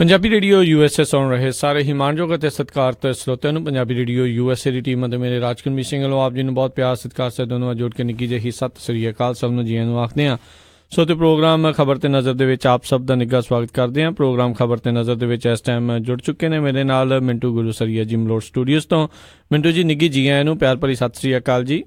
Punjabi radio USA ਸੁਣ ਰਹੇ ਸਾਰੇ ਹੀ ਮਾਣਯੋਗ ਅਤੇ ਸਤਿਕਾਰਤ ਸਰੋਤਿਆਂ ਨੂੰ ਪੰਜਾਬੀ ਰੇਡੀਓ USA ਦੀ ਟੀਮ ਅਤੇ ਮੇਰੇ ਰਾਜਕੁਲਮੀਤ ਸਿੰਘ ਵੱਲੋਂ ਆਪ ਜੀ ਨੂੰ ਬਹੁਤ ਪਿਆਰ ਸਤਿਕਾਰ ਸੇ ਦੋਨੋਂ ਜੋੜ ਕੇ ਨਿੱਕੀ ਜਿਹੀ ਸਤਿ ਸ੍ਰੀ ਅਕਾਲ ਸਭ ਨੂੰ ਜੀਆਂ ਨੂੰ ਆਖਦੇ ਹਾਂ। ਸੋ ਤੇ ਪ੍ਰੋਗਰਾਮ ਖਬਰ ਤੇ ਨਜ਼ਰ ਦੇ ਵਿੱਚ ਆਪ ਸਭ ਦਾ ਨਿੱਘਾ ਸਵਾਗਤ ਕਰਦੇ ਹਾਂ। ਪ੍ਰੋਗਰਾਮ ਖਬਰ ਤੇ ਨਜ਼ਰ ਦੇ ਵਿੱਚ ਇਸ ਟਾਈਮ ਜੁੜ ਚੁੱਕੇ ਨੇ ਮੇਰੇ ਨਾਲ ਮਿੰਟੂ ਗੁਰੂਸਰੀਆ ਜੀ ਮਲੋਟ ਸਟੂਡੀਓਜ਼ ਤੋਂ। ਮਿੰਟੂ ਜੀ ਨਿੱਘੀ ਜੀ ਆਇਆਂ ਨੂੰ ਪਿਆਰ ਭਰੀ ਸਤਿ ਸ੍ਰੀ ਅਕਾਲ ਜੀ।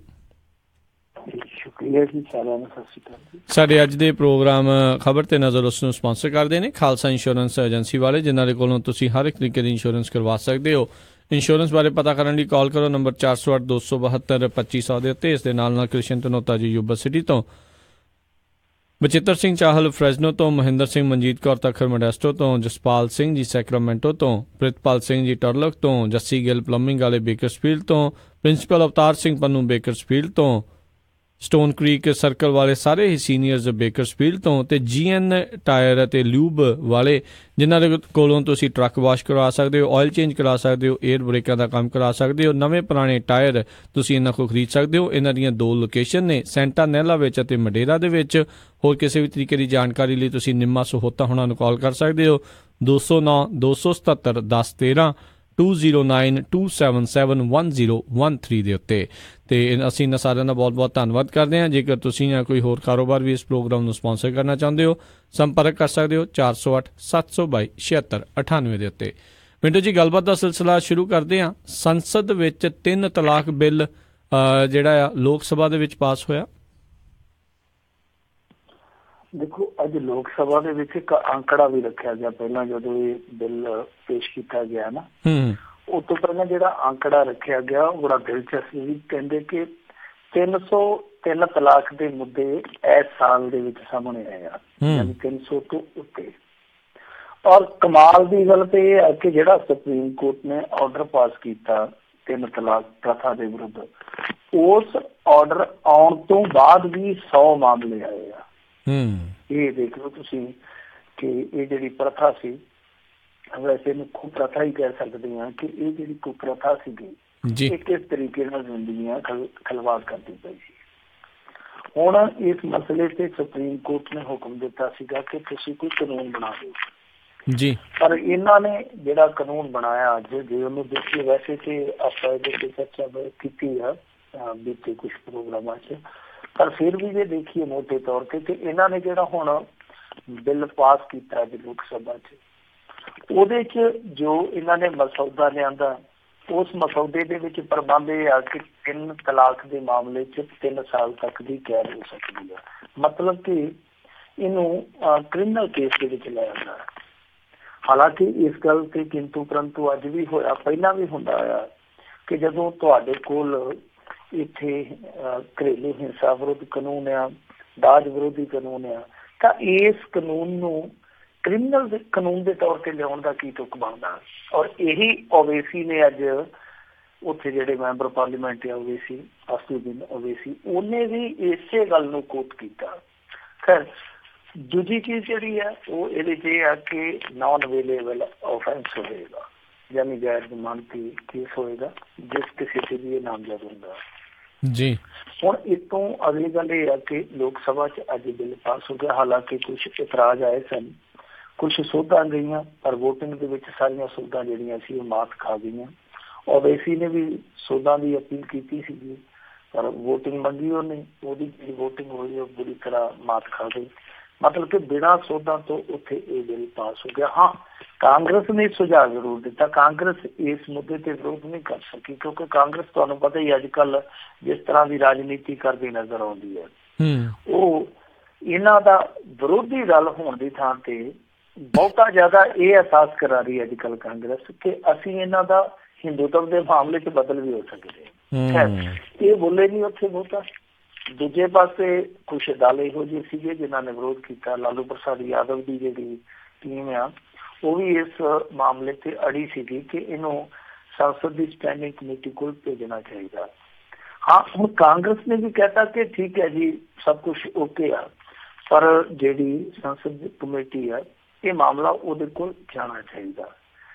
ਸਾਡੇ ਅੱਜ ਦੇ ਪ੍ਰੋਗਰਾਮ ਖਬਰ ਤੇ ਨਜ਼ਰ ਉਸ ਨੂੰ ਸਪਾਂਸਰ ਕਰਦੇ ਨੇ ਖਾਲਸਾ ਇੰਸ਼ੋਰੈਂਸ ਏਜੰਸੀ ਵਾਲੇ, ਜਿਨ੍ਹਾਂ ਦੇ ਕੋਲੋਂ ਤੁਸੀਂ ਹਰ ਇੱਕ ਤਰੀਕੇ ਦੀ ਇੰਸ਼ੋਰੈਂਸ ਕਰਵਾ ਸਕਦੇ ਹੋ। ਇੰਸ਼ੋਰੈਂਸ ਬਾਰੇ ਪਤਾ ਕਰਨ ਲਈ ਕਾਲ ਕਰੋ ਨੰਬਰ 408-272-2500 ਦੇ ਉੱਤੇ। ਇਸ ਦੇ ਨਾਲ ਕ੍ਰਿਸ਼ਨ ਧਨੋਤਾ ਜੀ ਯੂਬਾ ਸਿਟੀ ਤੋਂ, ਬਚਿੱਤਰ ਸਿੰਘ ਚਾਹਲ ਫਰੈਜ਼ਨੋ ਤੋਂ, ਮਹਿੰਦਰ ਸਿੰਘ ਮਨਜੀਤ ਕੌਰ ਤਖਰ ਮੋਡੈਸਟੋ ਤੋਂ, ਜਸਪਾਲ ਸਿੰਘ ਜੀ ਸੈਕਰਾਮੈਂਟੋ ਤੋਂ, ਪ੍ਰਿਤਪਾਲ ਸਿੰਘ ਜੀ ਟਰਲਕ ਤੋਂ, ਜੱਸੀ ਗਿੱਲ ਪਲੰਬਿੰਗ ਵਾਲੇ ਬੇਕਰਸਫੀਲਡ ਤੋਂ, ਪ੍ਰਿੰਸੀਪਲ ਅਵਤਾਰ ਸਿੰਘ ਪੰਨੂ ਬੇਕਰਸਫੀਲਡ ਤੋਂ, ਸਟੋਨ ਕ੍ਰੀਕ ਸਰਕਲ ਵਾਲੇ ਸਾਰੇ ਹੀ ਸੀਨੀਅਰਜ਼ ਬੇਕਰਸਫੀਲਡ ਤੋਂ, ਅਤੇ GN ਟਾਇਰ ਅਤੇ ਲਿਊਬ ਵਾਲੇ, ਜਿਨ੍ਹਾਂ ਦੇ ਕੋਲੋਂ ਤੁਸੀਂ ਟਰੱਕ ਵਾਸ਼ ਕਰਵਾ ਸਕਦੇ ਹੋ, ਆਇਲ ਚੇਂਜ ਕਰਾ ਸਕਦੇ ਹੋ, ਏਅਰ ਬ੍ਰੇਕਾਂ ਦਾ ਕੰਮ ਕਰਾ ਸਕਦੇ ਹੋ। ਨਵੇਂ ਪੁਰਾਣੇ ਟਾਇਰ ਤੁਸੀਂ ਇਹਨਾਂ ਕੋਲ ਖਰੀਦ ਸਕਦੇ ਹੋ। ਇਹਨਾਂ ਦੀਆਂ 2 ਲੋਕੇਸ਼ਨ ਨੇ, ਸੈਂਟਾ ਨੈਲਾ ਵਿੱਚ ਅਤੇ ਮਡੇਰਾ ਦੇ ਵਿੱਚ। ਹੋਰ ਕਿਸੇ ਵੀ ਤਰੀਕੇ ਦੀ ਜਾਣਕਾਰੀ ਲਈ ਤੁਸੀਂ ਨਿੰਮਾ ਸਹੋਤਾ ਹੁਣਾਂ ਨੂੰ ਕਾਲ ਕਰ ਸਕਦੇ ਹੋ 209-277-1013 2092771013 ਦੇ ਉੱਤੇ। ਅਤੇ ਅਸੀਂ ਇਹਨਾਂ ਸਾਰਿਆਂ ਦਾ ਬਹੁਤ ਬਹੁਤ ਧੰਨਵਾਦ ਕਰਦੇ ਹਾਂ। ਜੇਕਰ ਤੁਸੀਂ ਜਾਂ ਕੋਈ ਹੋਰ ਕਾਰੋਬਾਰ ਵੀ ਇਸ ਪ੍ਰੋਗਰਾਮ ਨੂੰ ਸਪਾਂਸਰ ਕਰਨਾ ਚਾਹੁੰਦੇ ਹੋ, ਸੰਪਰਕ ਕਰ ਸਕਦੇ ਹੋ 408-722-7698 ਦੇ ਉੱਤੇ। ਮਿੰਟੂ ਜੀ, ਗੱਲਬਾਤ ਦਾ ਸਿਲਸਿਲਾ ਸ਼ੁਰੂ ਕਰਦੇ ਹਾਂ। ਸੰਸਦ ਵਿੱਚ 3 ਤਲਾਕ ਬਿੱਲ ਜਿਹੜਾ ਆ ਲੋਕ ਸਭਾ ਦੇ ਵਿੱਚ ਪਾਸ ਹੋਇਆ। ਦੇਖੋ, ਅੱਜ ਲੋਕ ਸਭਾ ਦੇ ਵਿੱਚ ਇੱਕ ਅੰਕੜਾ ਵੀ ਰੱਖਿਆ ਗਿਆ। ਪਹਿਲਾਂ ਜਦੋਂ ਇਹ ਬਿੱਲ ਪੇਸ਼ ਕੀਤਾ ਗਿਆ ਨਾ, ਉਸ ਤੋਂ ਪਹਿਲਾਂ ਜਿਹੜਾ ਅੰਕੜਾ ਰੱਖਿਆ ਗਿਆ ਉਹ ਬੜਾ ਦਿਲਚਸਪ ਵੀ। ਕਹਿੰਦੇ ਕਿ 303 ਤਲਾਕ ਦੇ ਮੁੱਦੇ ਇਸ ਸਾਲ ਦੇ ਵਿੱਚ ਸਾਹਮਣੇ ਆਏ ਆ, ਯਾਨੀ 300 ਤੋਂ ਉੱਤੇ। ਔਰ ਕਮਾਲ ਦੀ ਗੱਲ ਤੇ ਇਹ ਹੈ ਕਿ ਜਿਹੜਾ ਸੁਪਰੀਮ ਕੋਰਟ ਨੇ ਆਰਡਰ ਪਾਸ ਕੀਤਾ 3 ਤਲਾਕ ਪ੍ਰਥਾ ਦੇ ਵਿਰੁੱਧ, ਉਸ ਆਰਡਰ ਆਉਣ ਤੋਂ ਬਾਅਦ ਵੀ 100 ਮਾਮਲੇ ਆਏ ਆ। ਇਹ ਦੇਖ ਲਓ ਤੁਸੀਂ ਕਿ ਇਹ ਜਿਹੜੀ ਪ੍ਰਥਾ ਸੀ, ਵੈਸੇ ਇਹਨੂੰ ਕੁਪ੍ਰਥਾ ਹੀ ਕਹਿ ਸਕਦੇ ਹਾਂ, ਕਿ ਇਹ ਜਿਹੜੀ ਕੁਪ੍ਰਥਾ ਸੀਗੀ ਇਹ ਕਿਸ ਤਰੀਕੇ ਨਾਲ ਜ਼ਿੰਦਗੀਆਂ ਖਿਲਵਾੜ ਕਰਦੀ ਪਈ ਸੀ। ਹੁਣ ਇਸ ਮਸਲੇ ਤੇ ਸੁਪਰੀਮ ਕੋਰਟ ਨੇ ਹੁਕਮ ਦਿੱਤਾ ਸੀਗਾ ਕਿ ਤੁਸੀਂ ਕੋਈ ਕਾਨੂੰਨ ਬਣਾ ਦਿਓ ਜੀ, ਪਰ ਇਹਨਾਂ ਨੇ ਜਿਹੜਾ ਕਾਨੂੰਨ ਬਣਾਇਆ ਅੱਜ, ਜੇ ਉਹਨੂੰ ਦੇਖੀਏ, ਵੈਸੇ ਤੇ ਆਪਾਂ ਇਹਦੇ ਤੇ ਚਰਚਾ ਕੀਤੀ ਆ ਬੀਤੇ ਕੁਛ ਪ੍ਰੋਗਰਾਮਾਂ 'ਚ, ਪਰ ਫਿਰ ਵੀ ਜੇ ਦੇਖੀਏ ਮੋਟੇ ਤੌਰ ਤੇ ਇਹਨਾਂ ਨੇ ਜਿਹੜਾ ਹੁਣ ਬਿੱਲ ਪਾਸ ਕੀਤਾ ਅੱਜ ਲੋਕ ਸਭਾ 'ਚ, ਉਹਦੇ 'ਚ ਜੋ ਇਹਨਾਂ ਨੇ ਮਸੌਦਾ ਲਿਆਂਦਾ, ਉਸ ਮਸੌਦੇ ਦੇ ਵਿੱਚ ਪ੍ਰਬੰਧ ਇਹ ਆ ਕਿ 3 ਤਲਾਕ ਦੇ ਮਾਮਲੇ 'ਚ 3 ਸਾਲ ਤੱਕ ਦੀ ਕੈਦ ਹੋ ਸਕਦੀ ਆ। ਮਤਲਬ ਕਿ ਇਹਨੂੰ ਕ੍ਰਿਮੀਨਲ ਕੇਸ ਦੇ ਵਿੱਚ ਲੈ ਆਉਂਦਾ। ਹਾਲਾਂਕਿ ਇਸ ਗੱਲ ਤੇ ਕਿੰਤੂ ਪਰੰਤੂ ਅੱਜ ਵੀ ਹੋਇਆ, ਪਹਿਲਾਂ ਵੀ ਹੁੰਦਾ ਆ ਕਿ ਜਦੋਂ ਤੁਹਾਡੇ ਕੋਲ ਇੱਥੇ ਘਰੇਲੂ ਹਿੰਸਾ ਵਿਰੁੱਧ ਕਾਨੂੰਨ ਆ, ਦਾਜ ਵਿਰੋਧੀ ਕਾਨੂੰਨ ਆ, ਤਾਂ ਇਸ ਕਾਨੂੰਨ ਨੂੰ ਕ੍ਰਿਮੀਨਲ ਦੇ ਕਾਨੂੰਨ ਦੇ ਤੌਰ ਤੇ ਲਿਆਉਣ ਦਾ ਕੀ ਤੁਕ ਬਣਦਾ। ਔਰ ਇਹੀ ਓਵੈਸੀ ਨੇ ਅੱਜ ਉੱਥੇ ਜਿਹੜੇ ਮੈਂਬਰ ਪਾਰਲੀਮੈਂਟ ਆ ਓਵੈਸੀ, ਅਸਦੁੱਦੀਨ ਓਵੈਸੀ, ਉਹਨੇ ਵੀ ਇਸੇ ਗੱਲ ਨੂੰ ਕੋਟ ਕੀਤਾ। ਖੈਰ, ਦੂਜੀ ਚੀਜ਼ ਜਿਹੜੀ ਆ ਉਹ ਇਹਦੇ 'ਚ ਇਹ ਆ ਕਿ ਨਾਨ ਅਵੇਲੇਬਲ ਔਫੈਂਸ ਹੋਵੇਗਾ, ਯਾਨੀ ਗੈਰ ਜ਼ਮਾਨਤੀ ਕੇਸ ਹੋਏਗਾ ਜਿਸ ਕਿਸੇ ਤੇ ਵੀ ਇਹ ਨਾਮਜ਼ਦ ਹੁੰਦਾ ਜੀ। ਹੁਣ ਇਸ ਤੋਂ ਅਗਲੀ ਗੱਲ ਇਹ ਆ ਕਿ ਲੋਕ ਸਭਾ 'ਚ ਅੱਜ ਬਿੱਲ ਪਾਸ ਹੋ ਗਿਆ। ਹਾਲਾਂਕਿ ਕੁਛ ਇਤਰਾਜ਼ ਆਏ ਸਨ, ਕੁਛ ਸੋਧਾਂ ਗਈਆਂ, ਪਰ ਵੋਟਿੰਗ ਦੇ ਵਿੱਚ ਸਾਰੀਆਂ ਸੋਧਾਂ ਜਿਹੜੀਆਂ ਸੀ ਉਹ ਮਾਤ ਖਾ ਗਈਆਂ। ਓਵੈਸੀ ਨੇ ਵੀ ਸੋਧਾਂ ਦੀ ਅਪੀਲ ਕੀਤੀ ਸੀਗੀ, ਪਰ ਵੋਟਿੰਗ ਮੰਗੀ ਉਹਨੇ, ਉਹਦੀ ਜਿਹੜੀ ਵੋਟਿੰਗ ਹੋਈ ਉਹ ਬੁਰੀ ਤਰ੍ਹਾਂ ਮਾਤ ਖਾ ਗਈ। ਮਤਲਬ ਕਿ ਬਿਨਾਂ ਸੋਧਾਂ ਤੋਂ ਉੱਥੇ ਇਹ ਬਿੱਲ ਪਾਸ ਹੋ ਗਿਆ। ਹਾਂ, ਕਾਂਗਰਸ ਨੇ ਸੁਝਾਅ ਜ਼ਰੂਰ ਦਿੱਤਾ। ਕਾਂਗਰਸ ਇਸ ਮੁੱਦੇ ਤੇ ਵਿਰੋਧ ਨਹੀਂ ਕਰ ਸਕੀ, ਕਿਉਂਕਿ ਕਾਂਗਰਸ ਤੁਹਾਨੂੰ ਪਤਾ ਹੀ ਅੱਜ ਕੱਲ੍ਹ ਜਿਸ ਤਰ੍ਹਾਂ ਦੀ ਰਾਜਨੀਤੀ ਕਰਦੀ ਨਜ਼ਰ ਆਉਂਦੀ ਹੈ, ਉਹ ਇਹਨਾਂ ਦਾ ਵਿਰੋਧੀ ਦਲ ਹੋਣ ਦੀ ਥਾਂ ਤੇ ਬਹੁਤਾ ਜ਼ਿਆਦਾ ਇਹ ਅਹਿਸਾਸ ਕਰਾ ਰਹੀ ਹੈ ਅੱਜ ਕੱਲ੍ਹ ਕਾਂਗਰਸ ਕਿ ਅਸੀਂ ਇਹਨਾਂ ਦਾ ਹਿੰਦੂਤਵ ਦੇ ਮਾਮਲੇ 'ਚ ਬਦਲ ਵੀ ਹੋ ਸਕਦੇ ਹਾਂ। ਇਹ ਬੋਲੇ ਨਹੀਂ ਉੱਥੇ ਬਹੁਤਾ। ਦੂਜੇ ਪਾਸੇ ਕੁਛ ਦਲ ਇਹੋ ਜਿਹੇ ਸੀਗੇ ਜਿਨ੍ਹਾਂ ਨੇ ਵਿਰੋਧ ਕੀਤਾ। ਲਾਲੂ ਪ੍ਰਸਾਦ ਯਾਦਵ ਦੀ ਜਿਹੜੀ ਟੀਮ ਆ ਉਹ ਵੀ ਇਸ ਮਾਮਲੇ ਤੇ ਅੜੀ ਸੀਗੀ ਕਿ ਇਹਨੂੰ ਸੰਸਦ ਦੀ ਸਟੈਂਡਿੰਗ ਕਮੇਟੀ ਕੋਲ ਭੇਜਣਾ ਚਾਹੀਦਾ। ਹਾਂ, ਹੁਣ ਕਾਂਗਰਸ ਨੇ ਵੀ ਕਹਿਤਾ ਕਿ ਠੀਕ ਹੈ ਜੀ, ਸਭ ਕੁਛ ਓਕੇ ਆ, ਪਰ ਜਿਹੜੀ ਸੰਸਦ ਕਮੇਟੀ ਆ ਇਹ ਮਾਮਲਾ ਉਹਦੇ ਕੋਲ ਜਾਣਾ ਚਾਹੀਦਾ।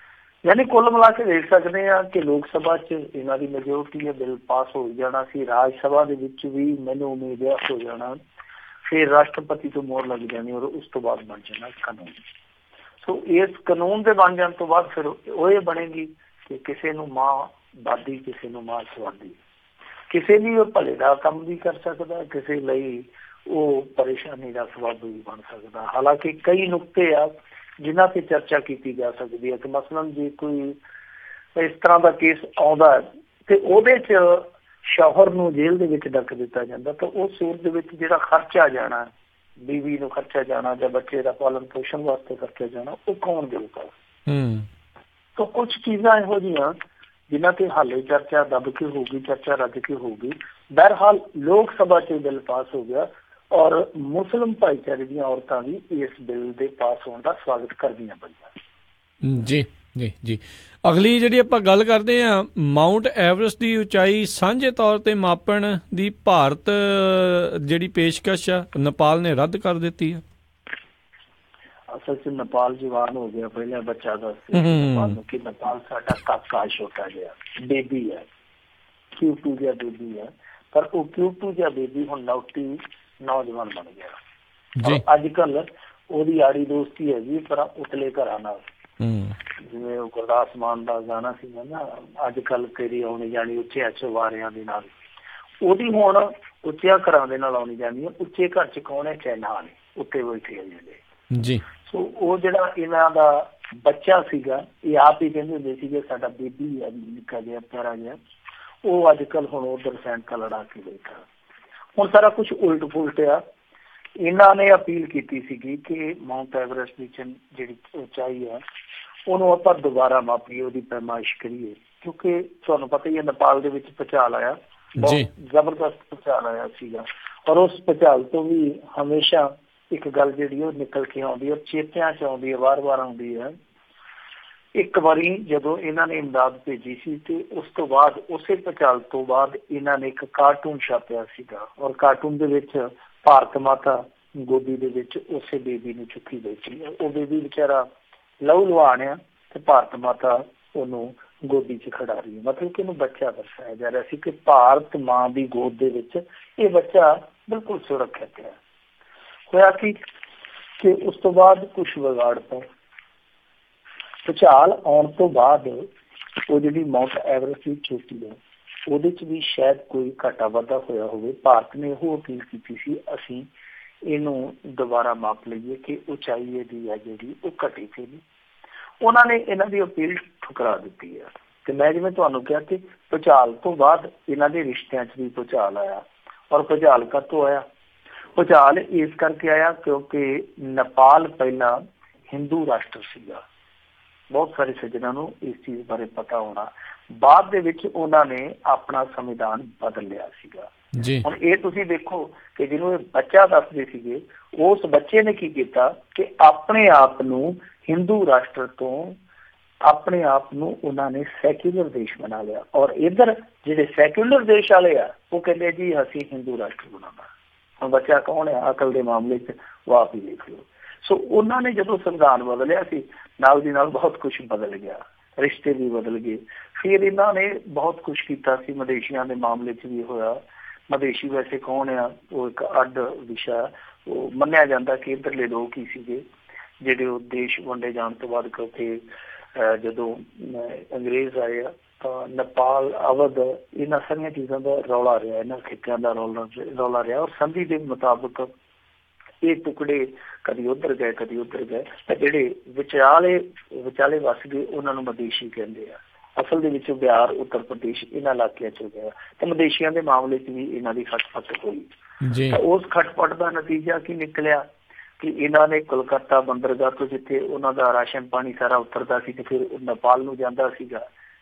ਯਾਨੀ ਕੁੱਲ ਮਿਲਾ ਕੇ ਦੇਖ ਸਕਦੇ ਹਾਂ ਕਿ ਲੋਕ ਸਭਾ 'ਚ ਇਹਨਾਂ ਦੀ ਮੈਜੋਰਟੀ ਹੈ, ਬਿੱਲ ਪਾਸ ਹੋ ਜਾਣਾ ਸੀ। ਰਾਜ ਸਭਾ ਦੇ ਵਿੱਚ ਵੀ ਮੈਨੂੰ ਉਮੀਦ ਹੈ ਹੋ ਜਾਣਾ, ਫਿਰ ਰਾਸ਼ਟਰਪਤੀ ਤੋਂ ਮੋਹਰ ਲੱਗ ਜਾਣੀ ਔਰ ਉਸ ਤੋਂ ਬਾਅਦ ਬਣ ਜਾਣਾ ਕਾਨੂੰਨ। ਸੋ ਇਸ ਕਾਨੂੰਨ ਦੇ ਬਣ ਜਾਣ ਤੋਂ ਬਾਅਦ ਫਿਰ ਉਹ ਇਹ ਬਣੇਗੀ ਕਿ ਕਿਸੇ ਨੂੰ ਮਾਂ ਦਾਦੀ, ਕਿਸੇ ਨੂੰ ਮਾਂ ਸਵਾਦੀ, ਕਿਸੇ ਲਈ ਉਹ ਭਲੇ ਦਾ ਕੰਮ ਵੀ ਕਰ ਸਕਦਾ, ਕਿਸੇ ਲਈ ਉਹ ਪਰੇਸ਼ਾਨੀ ਦਾ ਸਬੱਬ ਵੀ ਬਣ ਸਕਦਾ। ਹਾਲਾਂਕਿ ਕਈ ਨੁਕਤੇ ਆ ਜਿਨ੍ਹਾਂ ਤੇ ਚਰਚਾ ਕੀਤੀ ਜਾ ਸਕਦੀ ਹੈ ਕਿ ਮਸਲਨ ਜੇ ਕੋਈ ਇਸ ਤਰ੍ਹਾਂ ਦਾ ਕੇਸ ਆਉਂਦਾ ਤੇ ਉਹਦੇ 'ਚ ਸ਼ੌਹਰ ਨੂੰ ਜੇਲ੍ਹ ਦੇ ਵਿੱਚ ਡੱਕ ਦਿੱਤਾ ਜਾਂਦਾ ਤਾਂ ਉਸ ਸੂਰਤ ਦੇ ਵਿੱਚ ਜਿਹੜਾ ਖਰਚਾ ਜਾਣਾ, ਬੀਵੀ ਨੂੰ ਖਰਚਾ ਜਾਣਾ ਜਾਂ ਬੱਚੇ ਦਾ ਪਾਲਣ ਪੋਸ਼ਣ ਵਾਸਤੇ ਖਰਚਾ ਜਾਣਾ, ਉਹ ਕੌਣ ਦੇਊਗਾ? ਤਾਂ ਕੁਛ ਚੀਜ਼ਾਂ ਇਹੋ ਜਿਹੀਆਂ ਜਿਨ੍ਹਾਂ ਤੇ ਹਾਲੇ ਚਰਚਾ ਦੱਬ ਕੇ ਹੋਊਗੀ, ਚਰਚਾ ਰੱਜ ਕੇ ਹੋਊਗੀ। ਬਹਰਹਾਲ ਲੋਕ ਸਭਾ 'ਚ ਬਿੱਲ ਪਾਸ ਹੋ ਗਿਆ ਔਰ ਮੁਸਲਿਮ ਭਾਈਚਾਰੇ ਦੀਆਂ ਔਰਤਾਂ ਵੀ ਇਸ ਬਿੱਲ ਦੇ ਪਾਸ ਹੋਣ ਦਾ ਸਵਾਗਤ ਕਰਦੀਆਂ ਪਈਆਂ। ਜੀ ਜੀ ਜੀ। ਅਗਲੀ ਜਿਹੜੀ ਆਪਾਂ ਗੱਲ ਕਰਦੇ ਹਾਂ, ਮਾਊਂਟ ਐਵਰੈਸਟ ਦੀ ਉਚਾਈ ਸਾਂਝੇ ਤੌਰ ਤੇ ਮਾਪਣ ਦੀ ਭਾਰਤ ਜਿਹੜੀ ਪੇਸ਼ਕਸ਼ ਆ ਨੇਪਾਲ ਨੇ ਰੱਦ ਕਰ ਦਿੱਤੀ ਹੈ। ਅਸਲ 'ਚ ਨੇਪਾਲ ਜਵਾਨ ਹੋ ਗਿਆ, ਪਹਿਲਾਂ ਬੱਚਾ ਦੱਸ ਨੇਪਾਲ ਨੂੰ ਕਿ ਨੇਪਾਲ ਸਾਡਾ ਕਾਕਾ ਛੋਟਾ ਜਿਹਾ ਬੇਬੀ ਹੈ, Q2 ਜਿਹਾ ਬੇਬੀ ਹੈ, ਪਰ ਉਹ Q2 ਜਿਹਾ ਬੇਬੀ ਹੁਣ ਨੌਜਵਾਨ ਬਣ ਗਿਆ। ਅੱਜ ਕੱਲ ਉਹਦੀ ਯਾਰੀ ਦੋਸਤੀ ਹੈਗੀ ਪਰ ਉਤਲੇ ਘਰਾਂ ਨਾਲ, ਜਿਵੇਂ ਉਹ ਗੁਰਦਾਸ ਮਾਨ ਦਾ ਗਾਣਾ ਸੀਗਾ ਨਾ, ਅੱਜ ਕੱਲ ਤੇਰੀ ਆਉਣੀ ਜਾਣੀ ਉੱਚਿਆਂ ਚਵਾਰਿਆਂ ਦੇ ਨਾਲ, ਉਹਦੀ ਹੁਣ ਉੱਚਿਆਂ ਘਰਾਂ ਦੇ ਨਾਲ ਆਉਣੀ ਜਾਣੀ ਹੈ। ਉੱਚੇ ਘਰ 'ਚ ਕੌਣ ਹੈ? ਚਾਈਨਾ ਵਾਲੇ ਉੱਤੇ ਬੈਠੇ ਆ ਜਿਹੜੇ ਜੀ। ਸੋ ਉਹ ਜਿਹੜਾ ਇਹਨਾਂ ਦਾ ਬੱਚਾ ਸੀਗਾ, ਇਹ ਆਪ ਹੀ ਕਹਿੰਦੇ ਹੁੰਦੇ ਸੀਗੇ ਸਾਡਾ ਬੇਬੀ ਹੈ ਨਿੱਕਾ ਜਿਹਾ ਪਿਆਰਾ ਜਿਹਾ, ਉਹ ਅੱਜ ਕੱਲ ਹੁਣ ਉਧਰ ਸੈਨਿਕਾਂ ਲੜਾ ਕੇ ਬੈਠਾ। ਹੁਣ ਸਾਰਾ ਕੁਛ ਉਲਟ ਪੁਲਟ ਆ। ਇਹਨਾਂ ਨੇ ਅਪੀਲ ਕੀਤੀ ਸੀਗੀ ਕਿ ਮਾਊਂਟ ਐਵਰੈਸਟ ਦੀ ਜਿਹੜੀ ਉਚਾਈ ਹੈ ਉਹਨੂੰ ਆਪਾਂ ਦੁਬਾਰਾ ਮਾਪੀਏ, ਉਹਦੀ ਪੈਮਾਇਸ਼ ਕਰੀਏ, ਕਿਉਂਕਿ ਤੁਹਾਨੂੰ ਪਤਾ ਹੀ ਹੈ ਨੇਪਾਲ ਦੇ ਵਿੱਚ ਭੂਚਾਲ ਆਇਆ, ਬਹੁਤ ਜ਼ਬਰਦਸਤ ਭੂਚਾਲ ਆਇਆ ਸੀਗਾ। ਔਰ ਉਸ ਭੂਚਾਲ ਤੋਂ ਵੀ ਹਮੇਸ਼ਾ ਇੱਕ ਗੱਲ ਜਿਹੜੀ ਉਹ ਨਿਕਲ ਕੇ ਆਉਂਦੀ ਹੈ, ਚੇਤਿਆਂ 'ਚ ਆਉਂਦੀ ਹੈ, ਵਾਰ-ਵਾਰ ਆਉਂਦੀ ਹੈ। ਇੱਕ ਵਾਰੀ ਜਦੋਂ ਇਹਨਾਂ ਨੇ ਇਮਦਾਦ ਭੇਜੀ ਸੀ ਤੇ ਉਸ ਤੋਂ ਬਾਅਦ ਉਸੇ ਭੂਚਾਲ ਤੋਂ ਬਾਅਦ ਇਹਨਾਂ ਨੇ ਇੱਕ ਕਾਰਟੂਨ ਛਾਪਿਆ ਸੀਗਾ ਔਰ ਕਾਰਟੂਨ ਦੇ ਵਿੱਚ ਭਾਰਤ ਮਾਤਾ ਗੋਦੀ ਦੇ ਵਿੱਚ ਉਸੇ ਬੇਬੀ ਨੂੰ ਚੁੱਕੀ ਬੈਠੀ ਹੈ। ਉਹ ਬੇਬੀ ਵਿਚਾਰਾ ਲਹੂ ਲੁਹਾਨ ਆ ਤੇ ਭਾਰਤ ਮਾਤਾ ਉਹਨੂੰ ਗੋਦੀ 'ਚ ਖੜਾ ਰਹੀ ਹੈ, ਮਤਲਬ ਕਿ ਉਹਨੂੰ ਬੱਚਾ ਦਰਸਾਇਆ ਜਾ ਰਿਹਾ ਸੀ ਕਿ ਭਾਰਤ ਮਾਂ ਦੀ ਗੋਦ ਦੇ ਵਿੱਚ ਇਹ ਬੱਚਾ ਬਿਲਕੁਲ ਸੁਰੱਖਿਅਤ ਹੈ। ਹੋਇਆ ਕਿ ਉਸ ਤੋਂ ਬਾਅਦ ਕੁਛ ਵਿਗਾੜ ਪਏ। ਭੂਚਾਲ ਆਉਣ ਤੋਂ ਬਾਅਦ ਉਹ ਜਿਹੜੀ ਮਾਊਂਟ ਐਵਰੈਸਟ ਦੀ ਚੋਟੀ ਹੈ ਉਹਦੇ 'ਚ ਵੀ ਸ਼ਾਇਦ ਕੋਈ ਘਾਟਾ ਵਾਧਾ ਹੋਇਆ ਹੋਵੇ। ਭਾਰਤ ਨੇ ਉਹ ਅਪੀਲ ਕੀਤੀ ਸੀ ਅਸੀਂ ਇਹਨੂੰ ਦੁਬਾਰਾ ਮਾਪ ਲਈਏ ਕਿ ਉਚਾਈ ਇਹਦੀ ਹੈ ਜਿਹੜੀ ਉਹ ਘਟੀ ਸੀ। ਉਹਨਾਂ ਨੇ ਇਹਨਾਂ ਦੀ ਅਪੀਲ ਠੁਕਰਾ ਦਿੱਤੀ ਹੈ। ਤੇ ਮੈਂ ਜਿਵੇਂ ਤੁਹਾਨੂੰ ਕਿਹਾ ਕਿ ਭੂਚਾਲ ਤੋਂ ਬਾਅਦ ਇਹਨਾਂ ਦੇ ਰਿਸ਼ਤਿਆਂ 'ਚ ਵੀ ਭੂਚਾਲ ਆਇਆ। ਔਰ ਭੂਚਾਲ ਕਾਹਤੋਂ ਆਇਆ? ਭੂਚਾਲ ਇਸ ਕਰਕੇ ਆਇਆ ਕਿਉਂਕਿ ਨੇਪਾਲ ਪਹਿਲਾਂ ਹਿੰਦੂ ਰਾਸ਼ਟਰ ਸੀਗਾ। ਬਹੁਤ ਸਾਰੇ ਸੱਜਣਾਂ ਨੂੰ ਇਸ ਚੀਜ਼ ਬਾਰੇ ਪਤਾ ਹੋਣਾ। ਬਾਅਦ ਦੇ ਵਿੱਚ ਉਹਨਾਂ ਨੇ ਆਪਣਾ ਸੰਵਿਧਾਨ ਬਦਲ ਲਿਆ ਸੀਗਾ। ਹੁਣ ਇਹ ਤੁਸੀਂ ਦੇਖੋ ਕਿ ਜਿਹਨੂੰ ਇਹ ਬੱਚਾ ਦੱਸਦੇ ਸੀਗੇ, ਉਸ ਬੱਚੇ ਨੇ ਕੀ ਕੀਤਾ ਕਿ ਆਪਣੇ ਆਪ ਨੂੰ ਹਿੰਦੂ ਰਾਸ਼ਟਰ ਤੋਂ ਆਪਣੇ ਆਪ ਨੂੰ ਉਹਨਾਂ ਨੇ ਸੈਕੂਲਰ ਦੇਸ਼ ਬਣਾ ਲਿਆ। ਔਰ ਇੱਧਰ ਜਿਹੜੇ ਸੈਕੂਲਰ ਦੇਸ਼ ਵਾਲੇ ਆ ਉਹ ਕਹਿੰਦੇ ਜੀ ਅਸੀਂ ਹਿੰਦੂ ਰਾਸ਼ਟਰ ਬਣਾਉਣਾ। ਹੁਣ ਬੱਚਾ ਕੌਣ ਹੈ ਅਕਲ ਦੇ ਮਾਮਲੇ 'ਚ ਉਹ ਆਪ ਹੀ ਦੇਖ ਲਓ। ਸੋ ਉਹਨਾਂ ਨੇ ਜਦੋਂ ਸੰਵਿਧਾਨ ਬਦਲਿਆ ਸੀ ਨਾਲ ਦੀ ਨਾਲ ਬਹੁਤ ਕੁਛ ਬਦਲ ਗਿਆ, ਰਿਸ਼ਤੇ ਵੀ ਬਦਲ ਗਏ। ਫਿਰ ਇਹਨਾਂ ਨੇ ਬਹੁਤ ਕੁਛ ਕੀਤਾ ਸੀ, ਮਦੇਸ਼ੀਆਂ ਦੇ ਮਾਮਲੇ 'ਚ ਵੀ ਹੋਇਆ। ਮਦੇਸ਼ੀ ਵੈਸੇ ਕੌਣ ਆ ਉਹ ਇੱਕ ਅੱਡ ਵਿਸ਼ਾ। ਉਹ ਮੰਨਿਆ ਜਾਂਦਾ ਕਿ ਇੱਧਰਲੇ ਲੋਕ ਹੀ ਸੀਗੇ ਜਿਹੜੇ ਉਹ ਦੇਸ਼ ਵੰਡੇ ਜਾਣ ਤੋਂ ਬਾਅਦ, ਕਿਉਂਕਿ ਜਦੋਂ ਅੰਗਰੇਜ਼ ਆਏ ਆ ਤਾਂ ਨੇਪਾਲ, ਅਵਧ, ਇਹਨਾਂ ਸਾਰੀਆਂ ਚੀਜ਼ਾਂ ਦਾ ਰੌਲਾ ਰਿਹਾ, ਇਹਨਾਂ ਖਿੱਤਿਆਂ ਦਾ ਰੌਲਾ ਰਿਹਾ। ਔਰ ਸੰਧੀ ਦੇ ਮੁਤਾਬਕ ਇਹ ਟੁਕੜੇ ਕਦੀ ਉੱਧਰ ਗਏ ਕਦੀ ਉੱਧਰ ਗਏ। ਤਾਂ ਜਿਹੜੇ ਵਿਚਾਲੇ ਵੱਸ ਗਏ ਉਹਨਾਂ ਨੂੰ ਮਦੇਸ਼ੀ ਕਹਿੰਦੇ ਆ। ਅਸਲ ਦੇ ਵਿੱਚ ਬਿਹਾਰ, ਉੱਤਰ ਪ੍ਰਦੇਸ਼ ਇਹਨਾਂ ਇਲਾਕਿਆਂ 'ਚ ਗਿਆ। ਤੇ ਮਦੇਸ਼ੀਆਂ ਦੇ ਮਾਮਲੇ 'ਚ ਵੀ ਇਹਨਾਂ ਦੀ ਖਟਪਟ ਹੋਈ। ਤਾਂ ਉਸ ਖਟਪਟ ਦਾ ਨਤੀਜਾ ਕੀ ਨਿਕਲਿਆ ਕਿ ਇਹਨਾਂ ਨੇ ਕੋਲਕਾਤਾ ਬੰਦਰਗਾਹ ਤੋਂ, ਜਿੱਥੇ ਉਹਨਾਂ ਦਾ ਰਾਸ਼ਨ ਪਾਣੀ ਸਾਰਾ ਉਤਰਦਾ ਸੀ ਤੇ ਫਿਰ ਨੇਪਾਲ ਨੂੰ ਜਾਂਦਾ ਸੀਗਾ,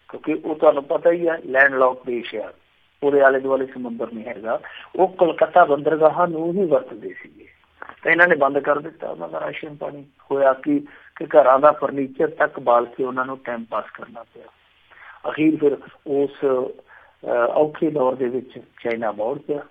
ਕਿਉਂਕਿ ਉਹ ਤੁਹਾਨੂੰ ਪਤਾ ਹੀ ਹੈ ਲੈਂਡ ਲੌਕ ਦੇਸ਼ ਆ, ਉਹਦੇ ਆਲੇ ਦੁਆਲੇ ਸਮੁੰਦਰ ਨਹੀਂ ਹੈਗਾ। ਉਹ ਕੋਲਕਾਤਾ ਬੰਦਰਗਾਹਾਂ ਨੂੰ ਹੀ ਵਰਤਦੇ ਸੀਗੇ ਤਾਂ ਇਹਨਾਂ ਨੇ ਬੰਦ ਕਰ ਦਿੱਤਾ ਉਹਨਾਂ ਦਾ ਰਾਸ਼ਨ ਪਾਣੀ। ਹੋਇਆ ਕਿ ਘਰਾਂ ਦਾ ਫਰਨੀਚਰ ਤੱਕ ਬਾਲ ਕੇ ਉਹਨਾਂ ਨੂੰ ਟਾਈਮ ਪਾਸ ਕਰਨਾ ਪਿਆ। ਅਖੀਰ ਫਿਰ ਉਸ ਔਖੇ ਦੌਰ ਦੇ ਵਿੱਚ ਚਾਈਨਾ ਬੋੜ ਪਿਆ।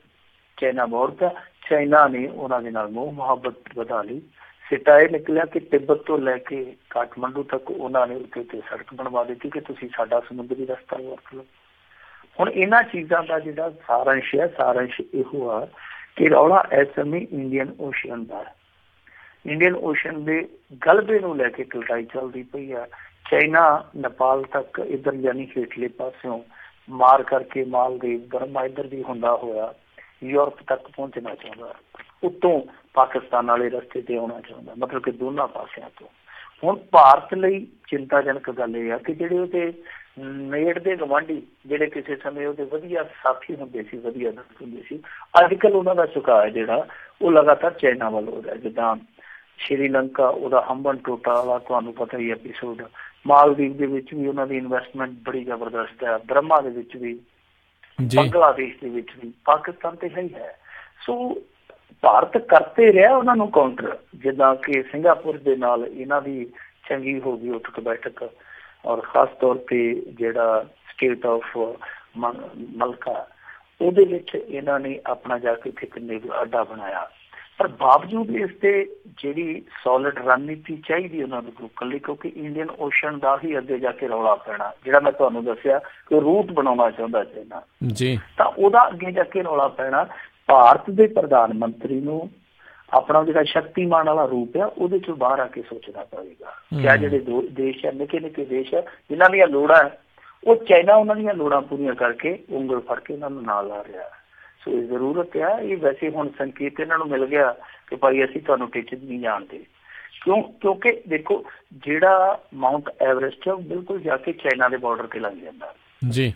ਚਾਈਨਾ ਨੇ ਉਹਨਾਂ ਦੇ ਨਾਲ ਮੋਹ ਮੁਹੱਬਤ ਵਧਾ ਲਈ। ਸਿੱਟਾ ਇਹ ਨਿਕਲਿਆ ਕਿ ਤਿੱਬਤ ਤੋਂ ਲੈ ਕੇ ਕਾਠਮੰਡੂ ਤੱਕ ਉਹਨਾਂ ਨੇ ਉੱਤੇ ਸੜਕ ਬਣਵਾ ਦਿੱਤੀ ਕਿ ਤੁਸੀਂ ਸਾਡਾ ਸਮੁੰਦਰੀ ਰਸਤਾ ਵਰਤ ਲਓ। ਹੁਣ ਇਹਨਾਂ ਚੀਜ਼ਾਂ ਦਾ ਜਿਹੜਾ ਸਾਰੰਸ਼ ਇਹੋ ਆ ਕਿ ਰੌਲਾ ਇਸ ਸਮੇਂ ਇੰਡੀਅਨ ਓਸ਼ਨ ਦਾ। ਇੰਡੀਅਨ ਓਸ਼ਨ ਦੇ ਗਲਬੇ ਨੂੰ ਲੈ ਕੇ ਇੱਕ ਲੜਾਈ ਚੱਲਦੀ ਪਈ ਆ। ਚਾਈਨਾ ਨੇਪਾਲ ਤੱਕ ਇੱਧਰ ਯਾਨੀ ਹੇਠਲੇ ਪਾਸਿਓਂ ਮਾਰ ਕਰਕੇ ਮਾਲਦੀਵ ਬਰਮਾ ਇੱਧਰ ਦੀ ਹੁੰਦਾ ਹੋਇਆ ਯੂਰਪ ਤੱਕ ਪਹੁੰਚਣਾ ਚਾਹੁੰਦਾ, ਉੱਤੋਂ ਪਾਕਿਸਤਾਨ ਵਾਲੇ ਰਸਤੇ ਤੇ ਆਉਣਾ ਚਾਹੁੰਦਾ, ਮਤਲਬ ਕਿ ਦੋਨਾਂ ਪਾਸਿਆਂ ਤੋਂ। ਹੁਣ ਭਾਰਤ ਲਈ ਚਿੰਤਾਜਨਕ ਗੱਲ ਇਹ ਆ ਕਿ ਜਿਹੜੇ ਉਹਦੇ ਨੇੜ ਦੇ ਗੁਆਂਢੀ ਜਿਹੜੇ ਕਿਸੇ ਸਮੇਂ ਉਹਦੇ ਵਧੀਆ ਸਾਥੀ ਹੁੰਦੇ ਸੀ, ਵਧੀਆ ਦੋਸਤ ਹੁੰਦੇ ਸੀ, ਅੱਜ ਕੱਲ੍ਹ ਉਹਨਾਂ ਦਾ ਝੁਕਾਅ ਜਿਹੜਾ ਉਹ ਲਗਾਤਾਰ ਚਾਈਨਾ ਵੱਲ ਹੋ ਰਿਹਾ। ਜਿੱਦਾਂ ਸ਼੍ਰੀਲੰਕਾ, ਉਹਦਾ ਹੰਬਨ ਟੋਟਾ ਵਾਲਾ ਤੁਹਾਨੂੰ ਪਤਾ ਹੀ ਐਪੀਸੋਡ, ਮਾਲਦੀਵ ਦੇ ਵਿੱਚ ਵੀ ਉਹਨਾਂ ਦੀ ਇਨਵੈਸਟਮੈਂਟ ਬੜੀ ਜ਼ਬਰਦਸਤ ਹੈ, ਬਰਮਾ ਦੇ ਵਿੱਚ ਵੀ, ਬੰਗਲਾਦੇਸ਼ ਦੇ ਵਿੱਚ ਵੀ, ਪਾਕਿਸਤਾਨ ਤੇ ਹੈ। ਸੋ ਭਾਰਤ ਕਰਤੇ ਰਿਹਾ ਉਹਨਾਂ ਨੂੰ ਕਾਊਂਟਰ, ਜਿੱਦਾਂ ਕਿ ਸਿੰਗਾਪੁਰ ਦੇ ਨਾਲ ਇਹਨਾਂ ਦੀ ਚੰਗੀ ਹੋ ਗਈ ਉੱਠਕ ਬੈਠਕ, ਔਰ ਖ਼ਾਸ ਤੌਰ 'ਤੇ ਜਿਹੜਾ ਸਟੇਟ ਆਫ ਮਲਕਾ ਉਹਦੇ ਵਿੱਚ ਇਹਨਾਂ ਨੇ ਆਪਣਾ ਜਾ ਕੇ ਇੱਥੇ ਕਿੰਨੇ ਅੱਡਾ ਬਣਾਇਆ। ਪਰ ਬਾਵਜੂਦ ਇਸ ਦੇ ਜਿਹੜੀ ਸੋਲਿਡ ਰਣਨੀਤੀ ਚਾਹੀਦੀ ਉਹਨਾਂ ਨੂੰ ਰੋਕਣ ਲਈ, ਕਿਉਂਕਿ ਇੰਡੀਅਨ ਓਸ਼ਨ ਦਾ ਹੀ ਅੱਗੇ ਜਾ ਕੇ ਰੌਲਾ ਪੈਣਾ, ਜਿਹੜਾ ਮੈਂ ਤੁਹਾਨੂੰ ਦੱਸਿਆ ਕਿ ਰੂਟ ਬਣਾਉਣਾ ਚਾਹੁੰਦਾ ਚਾਈਨਾ ਜੀ, ਤਾਂ ਉਹਦਾ ਅੱਗੇ ਜਾ ਕੇ ਰੌਲਾ ਪੈਣਾ। ਭਾਰਤ ਦੇ ਪ੍ਰਧਾਨ ਮੰਤਰੀ ਨੂੰ ਆਪਣਾ ਜਿਹੜਾ ਸ਼ਕਤੀਮਾਨ ਵਾਲਾ ਰੂਪ ਆ ਉਹਦੇ ਚੋਂ ਬਾਹਰ ਆ ਕੇ ਸੋਚਣਾ ਪਵੇਗਾ ਕਿ ਆ ਜਿਹੜੇ ਦੇਸ਼ ਆ, ਨਿੱਕੇ ਨਿੱਕੇ ਦੇਸ਼ ਆ, ਜਿਨ੍ਹਾਂ ਦੀਆਂ ਲੋੜਾਂ ਉਹ ਚਾਈਨਾ ਉਹਨਾਂ ਦੀਆਂ ਲੋੜਾਂ ਪੂਰੀਆਂ ਕਰਕੇ ਉਂਗਲ ਫੜ ਕੇ ਉਹਨਾਂ ਨੂੰ ਨਾਲ ਲਾ ਰਿਹਾ। ਸੋ ਇਹ ਜ਼ਰੂਰਤ ਆ। ਇਹ ਵੈਸੇ ਹੁਣ ਸੰਕੇਤ ਇਹਨਾਂ ਨੂੰ ਮਿਲ ਗਿਆ ਕਿ ਭਾਈ ਅਸੀਂ ਤੁਹਾਨੂੰ ਟੀਚਰ ਨਹੀਂ ਜਾਣਦੇ, ਕਿਉਂਕਿ ਦੇਖੋ ਜਿਹੜਾ ਮਾਊਂਟ ਐਵਰੈਸਟ ਹੈ ਉਹ ਬਿਲਕੁਲ ਜਾ ਕੇ ਚਾਈਨਾ ਦੇ ਬਾਰਡਰ ਤੇ ਲੱਗ ਜਾਂਦਾ ਜੀ।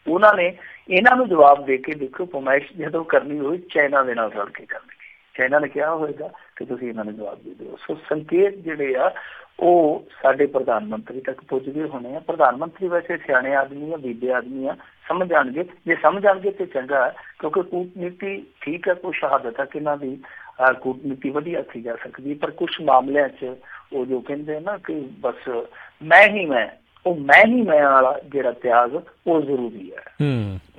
ਉਹਨਾਂ ਨੇ ਇਹਨਾਂ ਨੂੰ ਜਵਾਬ ਦੇ ਕੇ ਦੇਖੋ ਫਰਮਾਇਸ਼ ਜਦੋਂ ਕਰਨੀ ਹੋਈ ਚਾਈਨਾ ਦੇ ਨਾਲ ਰਲ ਕੇ ਕਰਨਗੇ। ਚਾਈਨਾ ਨੇ ਕਿਹਾ ਹੋਏਗਾ ਕਿ ਤੁਸੀਂ ਇਹਨਾਂ ਨੂੰ ਜਵਾਬ ਦੇ ਦਿਓ। ਸੋ ਸੰਕੇਤ ਜਿਹੜੇ ਆ ਉਹ ਸਾਡੇ ਪ੍ਰਧਾਨ ਮੰਤਰੀ ਤੱਕ ਪੁੱਜ ਗਏ ਹੋਣੇ ਆ। ਪ੍ਰਧਾਨ ਮੰਤਰੀ ਵੈਸੇ ਸਿਆਣੇ ਆਦਮੀ ਆ, ਬੀਬੇ ਆਦਮੀ ਆ, ਸਮਝ ਜਾਣਗੇ। ਜੇ ਸਮਝ ਜਾਣਗੇ ਤੇ ਚੰਗਾ ਹੈ, ਕਿਉਂਕਿ ਕੂਟਨੀਤੀ ਠੀਕ ਹੈ, ਕੁਛ ਹੱਦ ਤੱਕ ਇਹਨਾਂ ਦੀ ਕੂਟਨੀਤੀ ਵਧੀਆ ਆਖੀ ਜਾ ਸਕਦੀ, ਪਰ ਕੁਛ ਮਾਮਲਿਆਂ 'ਚ ਉਹ ਜੋ ਕਹਿੰਦੇ ਨਾ ਕਿ ਬਸ ਮੈਂ ਹੀ ਮੈਂ, ਉਹ ਮੈਂ ਹੀ ਮੈਂ ਵਾਲਾ ਜਿਹੜਾ ਤਿਆਗ ਉਹ ਜ਼ਰੂਰੀ ਹੈ।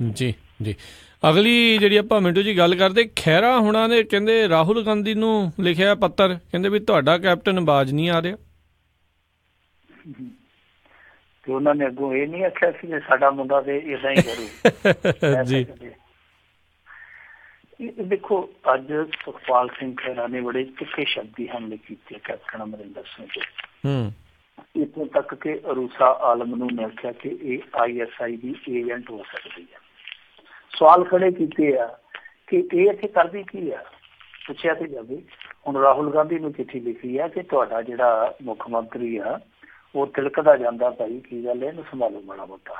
ਜੀ ਜੀ। ਅਗਲੀ ਜਿਹੜੀ ਆਪਾਂ ਮਿੰਟੂ ਜੀ ਗੱਲ ਕਰਦੇ, ਖਹਿਰਾ ਹੁਣਾਂ ਨੇ ਕਹਿੰਦੇ ਰਾਹੁਲ ਗਾਂਧੀ ਨੂੰ ਲਿਖਿਆ ਪੱਤਰ, ਕਹਿੰਦੇ ਵੀ ਤੁਹਾਡਾ ਕੈਪਟਨ ਬਾਜ਼ ਨਹੀਂ ਆ ਰਿਹਾ। ਤੇ ਉਹਨਾਂ ਨੇ ਅੱਗੋਂ ਇਹ ਨਹੀਂ ਆਖਿਆ ਸੀ ਕਿ ਸਾਡਾ ਮੁੰਡਾ ਤੇ ਏਦਾਂ ਹੀ ਕਰੂ ਜੀ। ਦੇਖੋ ਅੱਜ ਸੁਖਪਾਲ ਸਿੰਘ ਖਹਿਰਾ ਨੇ ਬੜੇ ਤਿੱਖੇ ਸ਼ਬਦੀ ਹਮਲੇ ਕੀਤੇ ਕੈਪਟਨ ਅਮਰਿੰਦਰ ਸਿੰਘ ਤੇ, ਇੱਥੋਂ ਤੱਕ ਕਿ ਅਰੂਸਾ ਆਲਮ ਨੂੰ ਮੈਂ ਆਖਿਆ ਕਿ ਇਹ ISI ਦੀ ਏਜੰਟ ਹੋ ਸਕਦੀ ਹੈ। ਸਵਾਲ ਖੜੇ ਕੀਤੇ ਆ ਕਿ ਇਹ ਇੱਥੇ ਕਰਦੀ ਕੀ ਆ, ਪੁੱਛਿਆ ਤੇ ਜਾਵੇ। ਹੁਣ ਰਾਹੁਲ ਗਾਂਧੀ ਨੂੰ ਚਿੱਠੀ ਲਿਖੀ ਆ ਕਿ ਤੁਹਾਡਾ ਜਿਹੜਾ ਮੁੱਖ ਮੰਤਰੀ ਆ ਉਹ ਤਿਲਕਦਾ ਜਾਂਦਾ, ਭਾਈ ਕੀ ਗੱਲ ਹੈ, ਇਹਨੂੰ ਸੰਭਾਲੋ ਮਾੜਾ ਮੋਟਾ।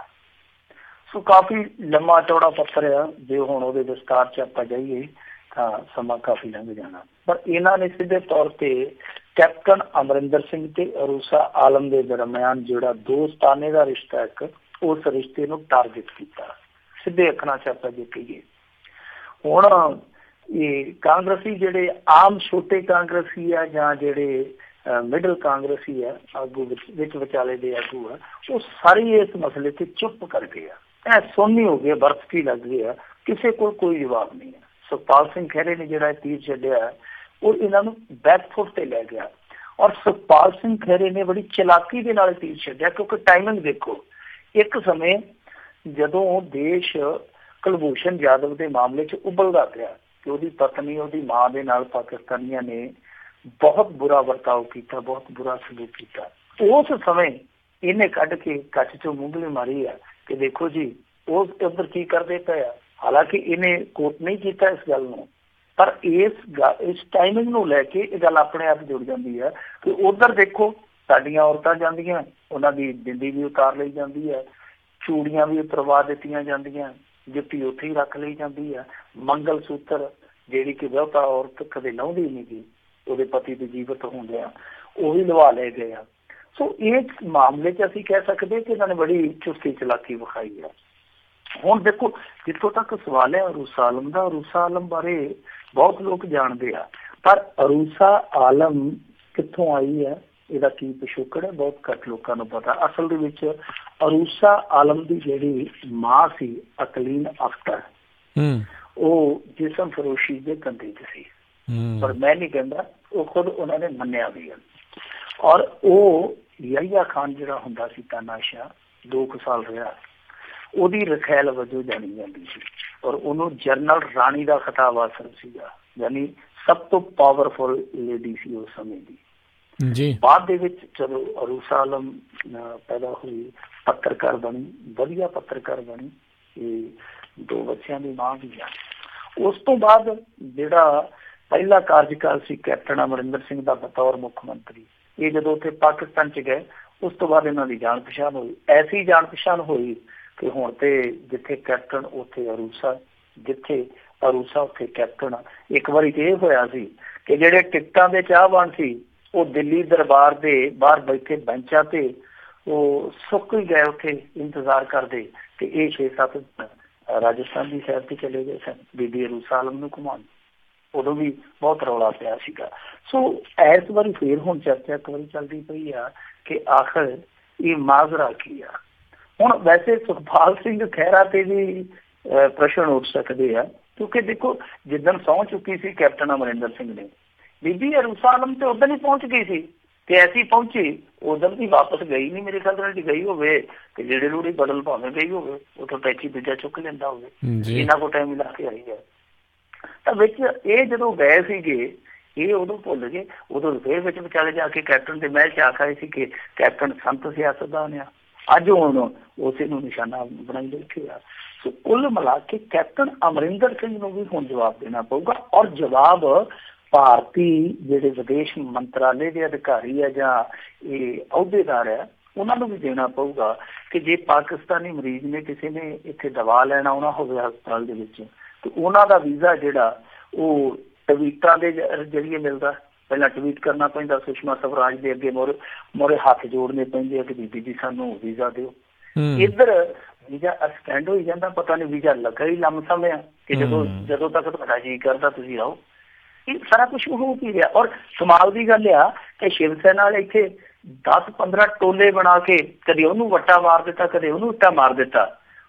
ਸੋ ਕਾਫੀ ਲੰਮਾ ਚੌੜਾ ਪੱਤਰ ਆ, ਜੇ ਹੁਣ ਉਹਦੇ ਵਿਸਤਾਰ 'ਚ ਆਪਾਂ ਜਾਈਏ ਤਾਂ ਸਮਾਂ ਕਾਫੀ ਲੰਘ ਜਾਣਾ। ਪਰ ਇਹਨਾਂ ਨੇ ਸਿੱਧੇ ਤੌਰ ਤੇ ਕੈਪਟਨ ਅਮਰਿੰਦਰ ਸਿੰਘ ਤੇ ਅਰੂਸਾ ਆਲਮ ਦੇ ਦਰਮਿਆਨ ਜਿਹੜਾ ਦੋਸਤਾਨੇ ਦਾ ਰਿਸ਼ਤਾ ਇੱਕ, ਉਸ ਰਿਸ਼ਤੇ ਨੂੰ ਟਾਰਗੇਟ ਕੀਤਾ ਸਿੱਧੇ ਅੱਖਰਾਂ 'ਚ ਆਪਾਂ ਜੇ ਕਹੀਏ। ਹੁਣ ਇਹ ਕਾਂਗਰਸੀ ਜਿਹੜੇ ਆਮ ਛੋਟੇ ਕਾਂਗਰਸੀ ਆ ਜਾਂ ਜਿਹੜੇ ਮਿਡਲ ਕਾਂਗਰਸੀ ਆ ਆਗੂ, ਵਿੱਚ ਵਿਚਾਲੇ ਦੇ ਆਗੂ ਆ, ਉਹ ਸਾਰੇ ਇਸ ਮਸਲੇ ਤੇ ਚੁੱਪ ਕਰ ਗਏ ਆ, ਇਹ ਸੋਨੀ ਹੋ ਗਏ, ਬਰਫੀ ਲੱਗ ਗਏ ਆ, ਕਿਸੇ ਕੋਲ ਕੋਈ ਜਵਾਬ ਨਹੀਂ ਹੈ। ਸੁਖਪਾਲ ਸਿੰਘ ਖਹਿਰੇ ਨੇ ਜਿਹੜਾ ਤੀਰ ਛੱਡਿਆ ਉਹ ਇਹਨਾਂ ਨੂੰ ਬੈਕਫੁੱਟ ਤੇ ਲੈ ਗਿਆ, ਔਰ ਸੁਖਪਾਲ ਸਿੰਘ ਖਹਿਰੇ ਨੇ ਬੜੀ ਚਲਾਕੀ ਦੇ ਨਾਲ ਤੀਰ ਛੱਡਿਆ, ਕਿਉਂਕਿ ਟਾਈਮਿੰਗ ਦੇਖੋ, ਇੱਕ ਸਮੇਂ ਜਦੋਂ ਦੇਸ਼ ਕੁਲਭੂਸ਼ਣ ਜਾਦਵ ਦੇ ਮਾਮਲੇ 'ਚ ਉਬਲਦਾ ਪਿਆ ਕਿ ਉਹਦੀ ਪਤਨੀ ਉਹਦੀ ਮਾਂ ਦੇ ਨਾਲ ਪਾਕਿਸਤਾਨੀਆਂ ਨੇ ਬਹੁਤ ਬੁਰਾ ਵਰਤਾਓ ਕੀਤਾ, ਬਹੁਤ ਬੁਰਾ ਸਲੂਕ ਕੀਤਾ, ਉਸ ਸਮੇਂ ਇਹਨੇ ਕੱਢ ਕੇ ਕੱਚ 'ਚੋਂ ਮੂੰਗਲੀ ਮਾਰੀ ਆ ਕਿ ਦੇਖੋ ਜੀ ਉਹ ਉੱਧਰ ਕੀ ਕਰਦੇ ਪਏ ਆ। ਹਾਲਾਂਕਿ ਇਹਨੇ ਕੋਟ ਨਹੀਂ ਕੀਤਾ ਇਸ ਗੱਲ ਨੂੰ, ਪਰ ਇਸ ਟਾਈਮਿੰਗ ਨੂੰ ਲੈ ਕੇ ਇਹ ਗੱਲ ਆਪਣੇ ਆਪ ਜੁੜ ਜਾਂਦੀ ਹੈ ਕਿ ਉੱਧਰ ਦੇਖੋ ਸਾਡੀਆਂ ਔਰਤਾਂ ਜਾਂਦੀਆਂ, ਉਹਨਾਂ ਦੀ ਬਿੰਦੀ ਵੀ ਉਤਾਰ ਲਈ ਜਾਂਦੀ ਹੈ, ਚੂੜੀਆਂ ਵੀ ਉਤਰਵਾ ਦਿੱਤੀਆਂ ਜਾਂਦੀਆਂ, ਜੁੱਤੀ ਉੱਥੇ ਹੀ ਰੱਖ ਲਈ ਜਾਂਦੀ ਹੈ, ਮੰਗਲ ਸੂਤਰ ਜਿਹੜੀ ਕਿ ਬਹੁਤਾ ਔਰਤ ਕਦੇ ਲਾਉਂਦੀ ਨਹੀਂ ਗਈ ਉਹਦੇ ਪਤੀ ਦੇ ਜੀਵਤ ਹੁੰਦੇ ਆ, ਉਹ ਵੀ ਲਵਾ ਲਏ ਗਏ ਆ। ਸੋ ਇਸ ਮਾਮਲੇ 'ਚ ਅਸੀਂ ਕਹਿ ਸਕਦੇ ਕਿ ਇਹਨਾਂ ਨੇ ਬੜੀ ਚੁਸਤੀ ਚਲਾਕੀ ਵਿਖਾਈ ਹੈ। ਹੁਣ ਦੇਖੋ ਜਿੱਥੋਂ ਤੱਕ ਸਵਾਲ ਹੈ ਅਰੂਸਾ ਆਲਮ ਦਾ, ਅਰੂਸਾ ਆਲਮ ਬਾਰੇ ਬਹੁਤ ਲੋਕ ਜਾਣਦੇ ਆ, ਪਰ ਅਰੂਸਾ ਆਲਮ ਕਿੱਥੋਂ ਆਈ ਹੈ, ਇਹਦਾ ਕੀ ਪਿਛੋਕੜ ਹੈ, ਬਹੁਤ ਘੱਟ ਲੋਕਾਂ ਨੂੰ ਪਤਾ। ਅਸਲ ਦੇ ਵਿੱਚ ਅਰੂਸਾ ਆਲਮ ਦੀ ਜਿਹੜੀ ਮਾਂ ਸੀ ਅਕਲੀਨ ਅਖਤਰ, ਉਹ ਜਿਸਮ ਫਰੋਸ਼ੀ ਦੇ ਧੰਦੇ 'ਚ ਸੀ, ਪਰ ਮੈਂ ਨਹੀਂ ਕਹਿੰਦਾ, ਉਹ ਖੁਦ ਉਹਨਾਂ ਨੇ ਮੰਨਿਆ ਵੀ ਹੈ। ਔਰ ਉਹ ਯਹੀਆ ਖਾਨ ਜਿਹੜਾ ਹੁੰਦਾ ਸੀ ਤਾਨਾਸ਼ਾਹ 2 ਸਾਲ ਰਿਹਾ, ਉਹਦੀ ਰਖੈਲ ਵਜੋਂ ਜਾਣੀ ਜਾਂਦੀ ਸੀ, ਔਰ ਉਹਨੂੰ ਜਨਰਲ ਰਾਣੀ ਦਾ ਖਿਤਾਬ ਹਾਸਲ ਸੀਗਾ, ਯਾਨੀ ਸਭ ਤੋਂ ਪਾਵਰਫੁਲ ਲੇਡੀ ਸੀ ਉਸ ਸਮੇਂ ਦੀ ਜੀ। ਬਾਅਦ ਦੇ ਵਿੱਚ ਜਦੋਂ ਅਰੂਸਾ ਆਲਮ ਪੈਦਾ ਹੋਈ, ਪੱਤਰਕਾਰ ਬਣੀ, ਵਧੀਆ ਪੱਤਰਕਾਰ ਬਣੀ, ਇਹ 2 ਬੱਚਿਆਂ ਦੀ ਮਾਂ ਵੀ ਆ। ਉਸ ਤੋਂ ਬਾਅਦ ਜਿਹੜਾ ਪਹਿਲਾ ਕਾਰਜਕਾਲ ਸੀ ਕੈਪਟਨ ਅਮਰਿੰਦਰ ਸਿੰਘ ਦਾ ਬਤੌਰ ਮੁੱਖ ਮੰਤਰੀ, ਇਹ ਜਦੋਂ ਉੱਥੇ ਪਾਕਿਸਤਾਨ 'ਚ ਗਏ ਉਸ ਤੋਂ ਬਾਅਦ ਇਹਨਾਂ ਦੀ ਜਾਣ ਪਛਾਣ ਹੋਈ। ਐਸੀ ਜਾਣ ਪਛਾਣ ਹੋਈ ਕਿ ਹੁਣ ਤੇ ਜਿੱਥੇ ਕੈਪਟਨ ਉੱਥੇ ਅਰੂਸਾ, ਜਿੱਥੇ ਅਰੂਸਾ ਉੱਥੇ ਕੈਪਟਨ। ਇੱਕ ਵਾਰੀ ਤੇ ਇਹ ਹੋਇਆ ਸੀ ਕਿ ਜਿਹੜੇ ਟਿਕਟਾਂ ਦੇ ਚਾਹਵਾਨ ਸੀ ਉਹ ਦਿੱਲੀ ਦਰਬਾਰ ਦੇ ਬਾਹਰ ਬੈਠੇ ਬੈਂਚਾਂ ਤੇ ਉਹ ਸੁੱਕ ਹੀ ਗਏ ਉੱਥੇ ਇੰਤਜ਼ਾਰ ਕਰਦੇ ਕਿ ਇਹ 6-7 ਰਾਜਸਥਾਨ ਦੀ ਸੈਰ ਤੇ ਚਲੇ ਗਏ ਸਨ ਬੀਬੀ ਅਰੂਸਾ ਆਲਮ ਨੂੰ ਘੁਮਾਉਣ। ਉਦੋਂ ਵੀ ਬਹੁਤ ਰੌਲਾ ਪਿਆ ਸੀਗਾ। ਸੋ ਇਸ ਵਾਰੀ ਫੇਰ ਹੁਣ ਚਰਚਾ ਇੱਕ ਵਾਰੀ ਚੱਲਦੀ ਪਈ ਆ ਕਿ ਆਖਰ ਇਹ ਮਾਜਰਾ ਕੀ ਆ। ਹੁਣ ਵੈਸੇ ਸੁਖਪਾਲ ਸਿੰਘ ਖਹਿਰਾ ਤੇ ਵੀ ਪ੍ਰਸ਼ਨ ਉੱਠ ਸਕਦੇ ਆ, ਕਿਉਂਕਿ ਦੇਖੋ ਜਿੱਦਣ ਸਹੁੰ ਚੁੱਕੀ ਸੀ ਕੈਪਟਨ ਅਮਰਿੰਦਰ ਸਿੰਘ ਨੇ, ਬੀਬੀ ਅਰੂਸਾ ਆਲਮ ਤੇ ਉਦੋਂ ਹੀ ਪਹੁੰਚ ਗਈ ਸੀ ਤੇ ਐਸੀ ਪਹੁੰਚੀ ਉਦੋਂ ਵੀ ਵਾਪਸ ਗਈ ਨਹੀਂ। ਮੇਰੇ ਖਿਆਲ ਨਾਲ ਜੇ ਗਈ ਹੋਵੇ ਤੇ ਜਿਹੜੇ ਲੋੜੀ ਬਦਲ ਭਾਵੇਂ ਗਈ ਹੋਵੇ, ਉੱਥੋਂ ਟੈਚੀ ਦੂਜਾ ਚੁੱਕ ਲੈਂਦਾ ਹੋਵੇ, ਇਹਨਾਂ ਕੋਲ ਟਾਈਮ ਲਾ ਕੇ ਆਈ ਹੈ। ਤਾਂ ਵਿੱਚ ਇਹ ਜਦੋਂ ਗਏ ਸੀਗੇ ਇਹ ਉਦੋਂ ਭੁੱਲ ਗਏ, ਉਦੋਂ ਫੇਰ ਵਿੱਚ ਵਿਚਾਲੇ ਜਾ ਕੇ ਕੈਪਟਨ ਦੇ ਮਹਿਲ 'ਚ ਆਖ ਆਏ ਸੀ ਕਿ ਕੈਪਟਨ ਸੰਤ ਸਿਆਸਤਦਾਨ ਆ। ਅੱਜ ਹੁਣ ਉਸੇ ਨੂੰ ਨਿਸ਼ਾਨਾ ਬਣਾਈ ਬੈਠੇ ਆ। ਸੋ ਕੁੱਲ ਮਿਲਾ ਕੇ ਕੈਪਟਨ ਅਮਰਿੰਦਰ ਸਿੰਘ ਨੂੰ ਵੀ ਹੁਣ ਜਵਾਬ ਦੇਣਾ ਪਊਗਾ, ਔਰ ਜਵਾਬ ਭਾਰਤੀ ਜਿਹੜੇ ਵਿਦੇਸ਼ ਮੰਤਰਾਲੇ ਦੇ ਅਧਿਕਾਰੀ ਆ ਜਾਂ ਇਹ ਅਹੁਦੇਦਾਰ ਆ ਉਹਨਾਂ ਨੂੰ ਵੀ ਦੇਣਾ ਪਊਗਾ ਕਿ ਜੇ ਪਾਕਿਸਤਾਨੀ ਮਰੀਜ਼ ਨੇ ਕਿਸੇ ਨੇ ਇੱਥੇ ਦਵਾ ਲੈਣ ਆਉਣਾ ਹੋਵੇ ਹਸਪਤਾਲ ਦੇ ਵਿੱਚ ਤੇ ਉਹਨਾਂ ਦਾ ਵੀਜ਼ਾ ਜਿਹੜਾ ਉਹ ਟਵੀਟਾਂ ਦੇ ਜ਼ਰੀਏ ਮਿਲਦਾ। ਪਹਿਲਾਂ ਟਵੀਟ ਕਰਨਾ ਪੈਂਦਾ, ਸੁਸ਼ਮਾ ਸਵਰਾਜ ਦੇ ਅੱਗੇ ਮੋਰੇ ਹੱਥ ਜੋੜਨੇ ਪੈਂਦੇ ਆ ਕਿ ਬੀਬੀ ਜੀ ਸਾਨੂੰ ਵੀਜ਼ਾ ਦਿਓ। ਇੱਧਰ ਵੀਜ਼ਾ ਐਕਸਟੈਂਡ ਹੋਈ ਜਾਂਦਾ, ਪਤਾ ਨਹੀਂ ਵੀਜ਼ਾ ਲੱਗਾ ਹੀ ਲੰਮਸਮ ਆ ਕਿ ਜਦੋਂ ਤੱਕ ਤੁਹਾਡਾ ਜੀ ਕਰਦਾ ਤੁਸੀਂ ਆਓ। ਇਹ ਸਾਰਾ ਕੁਛ ਹੋ ਕੀ ਰਿਹਾ। ਔਰ ਕਮਾਲ ਦੀ ਗੱਲ ਆ ਕਿ ਸ਼ਿਵ ਸੈਨਾ ਵਾਲੇ ਇੱਥੇ 10-15 ਟੋਲੇ ਬਣਾ ਕੇ ਕਦੇ ਉਹਨੂੰ ਵੱਟਾ ਮਾਰ ਦਿੱਤਾ, ਕਦੇ ਉਹਨੂੰ ਇੱਟਾ ਮਾਰ ਦਿੱਤਾ।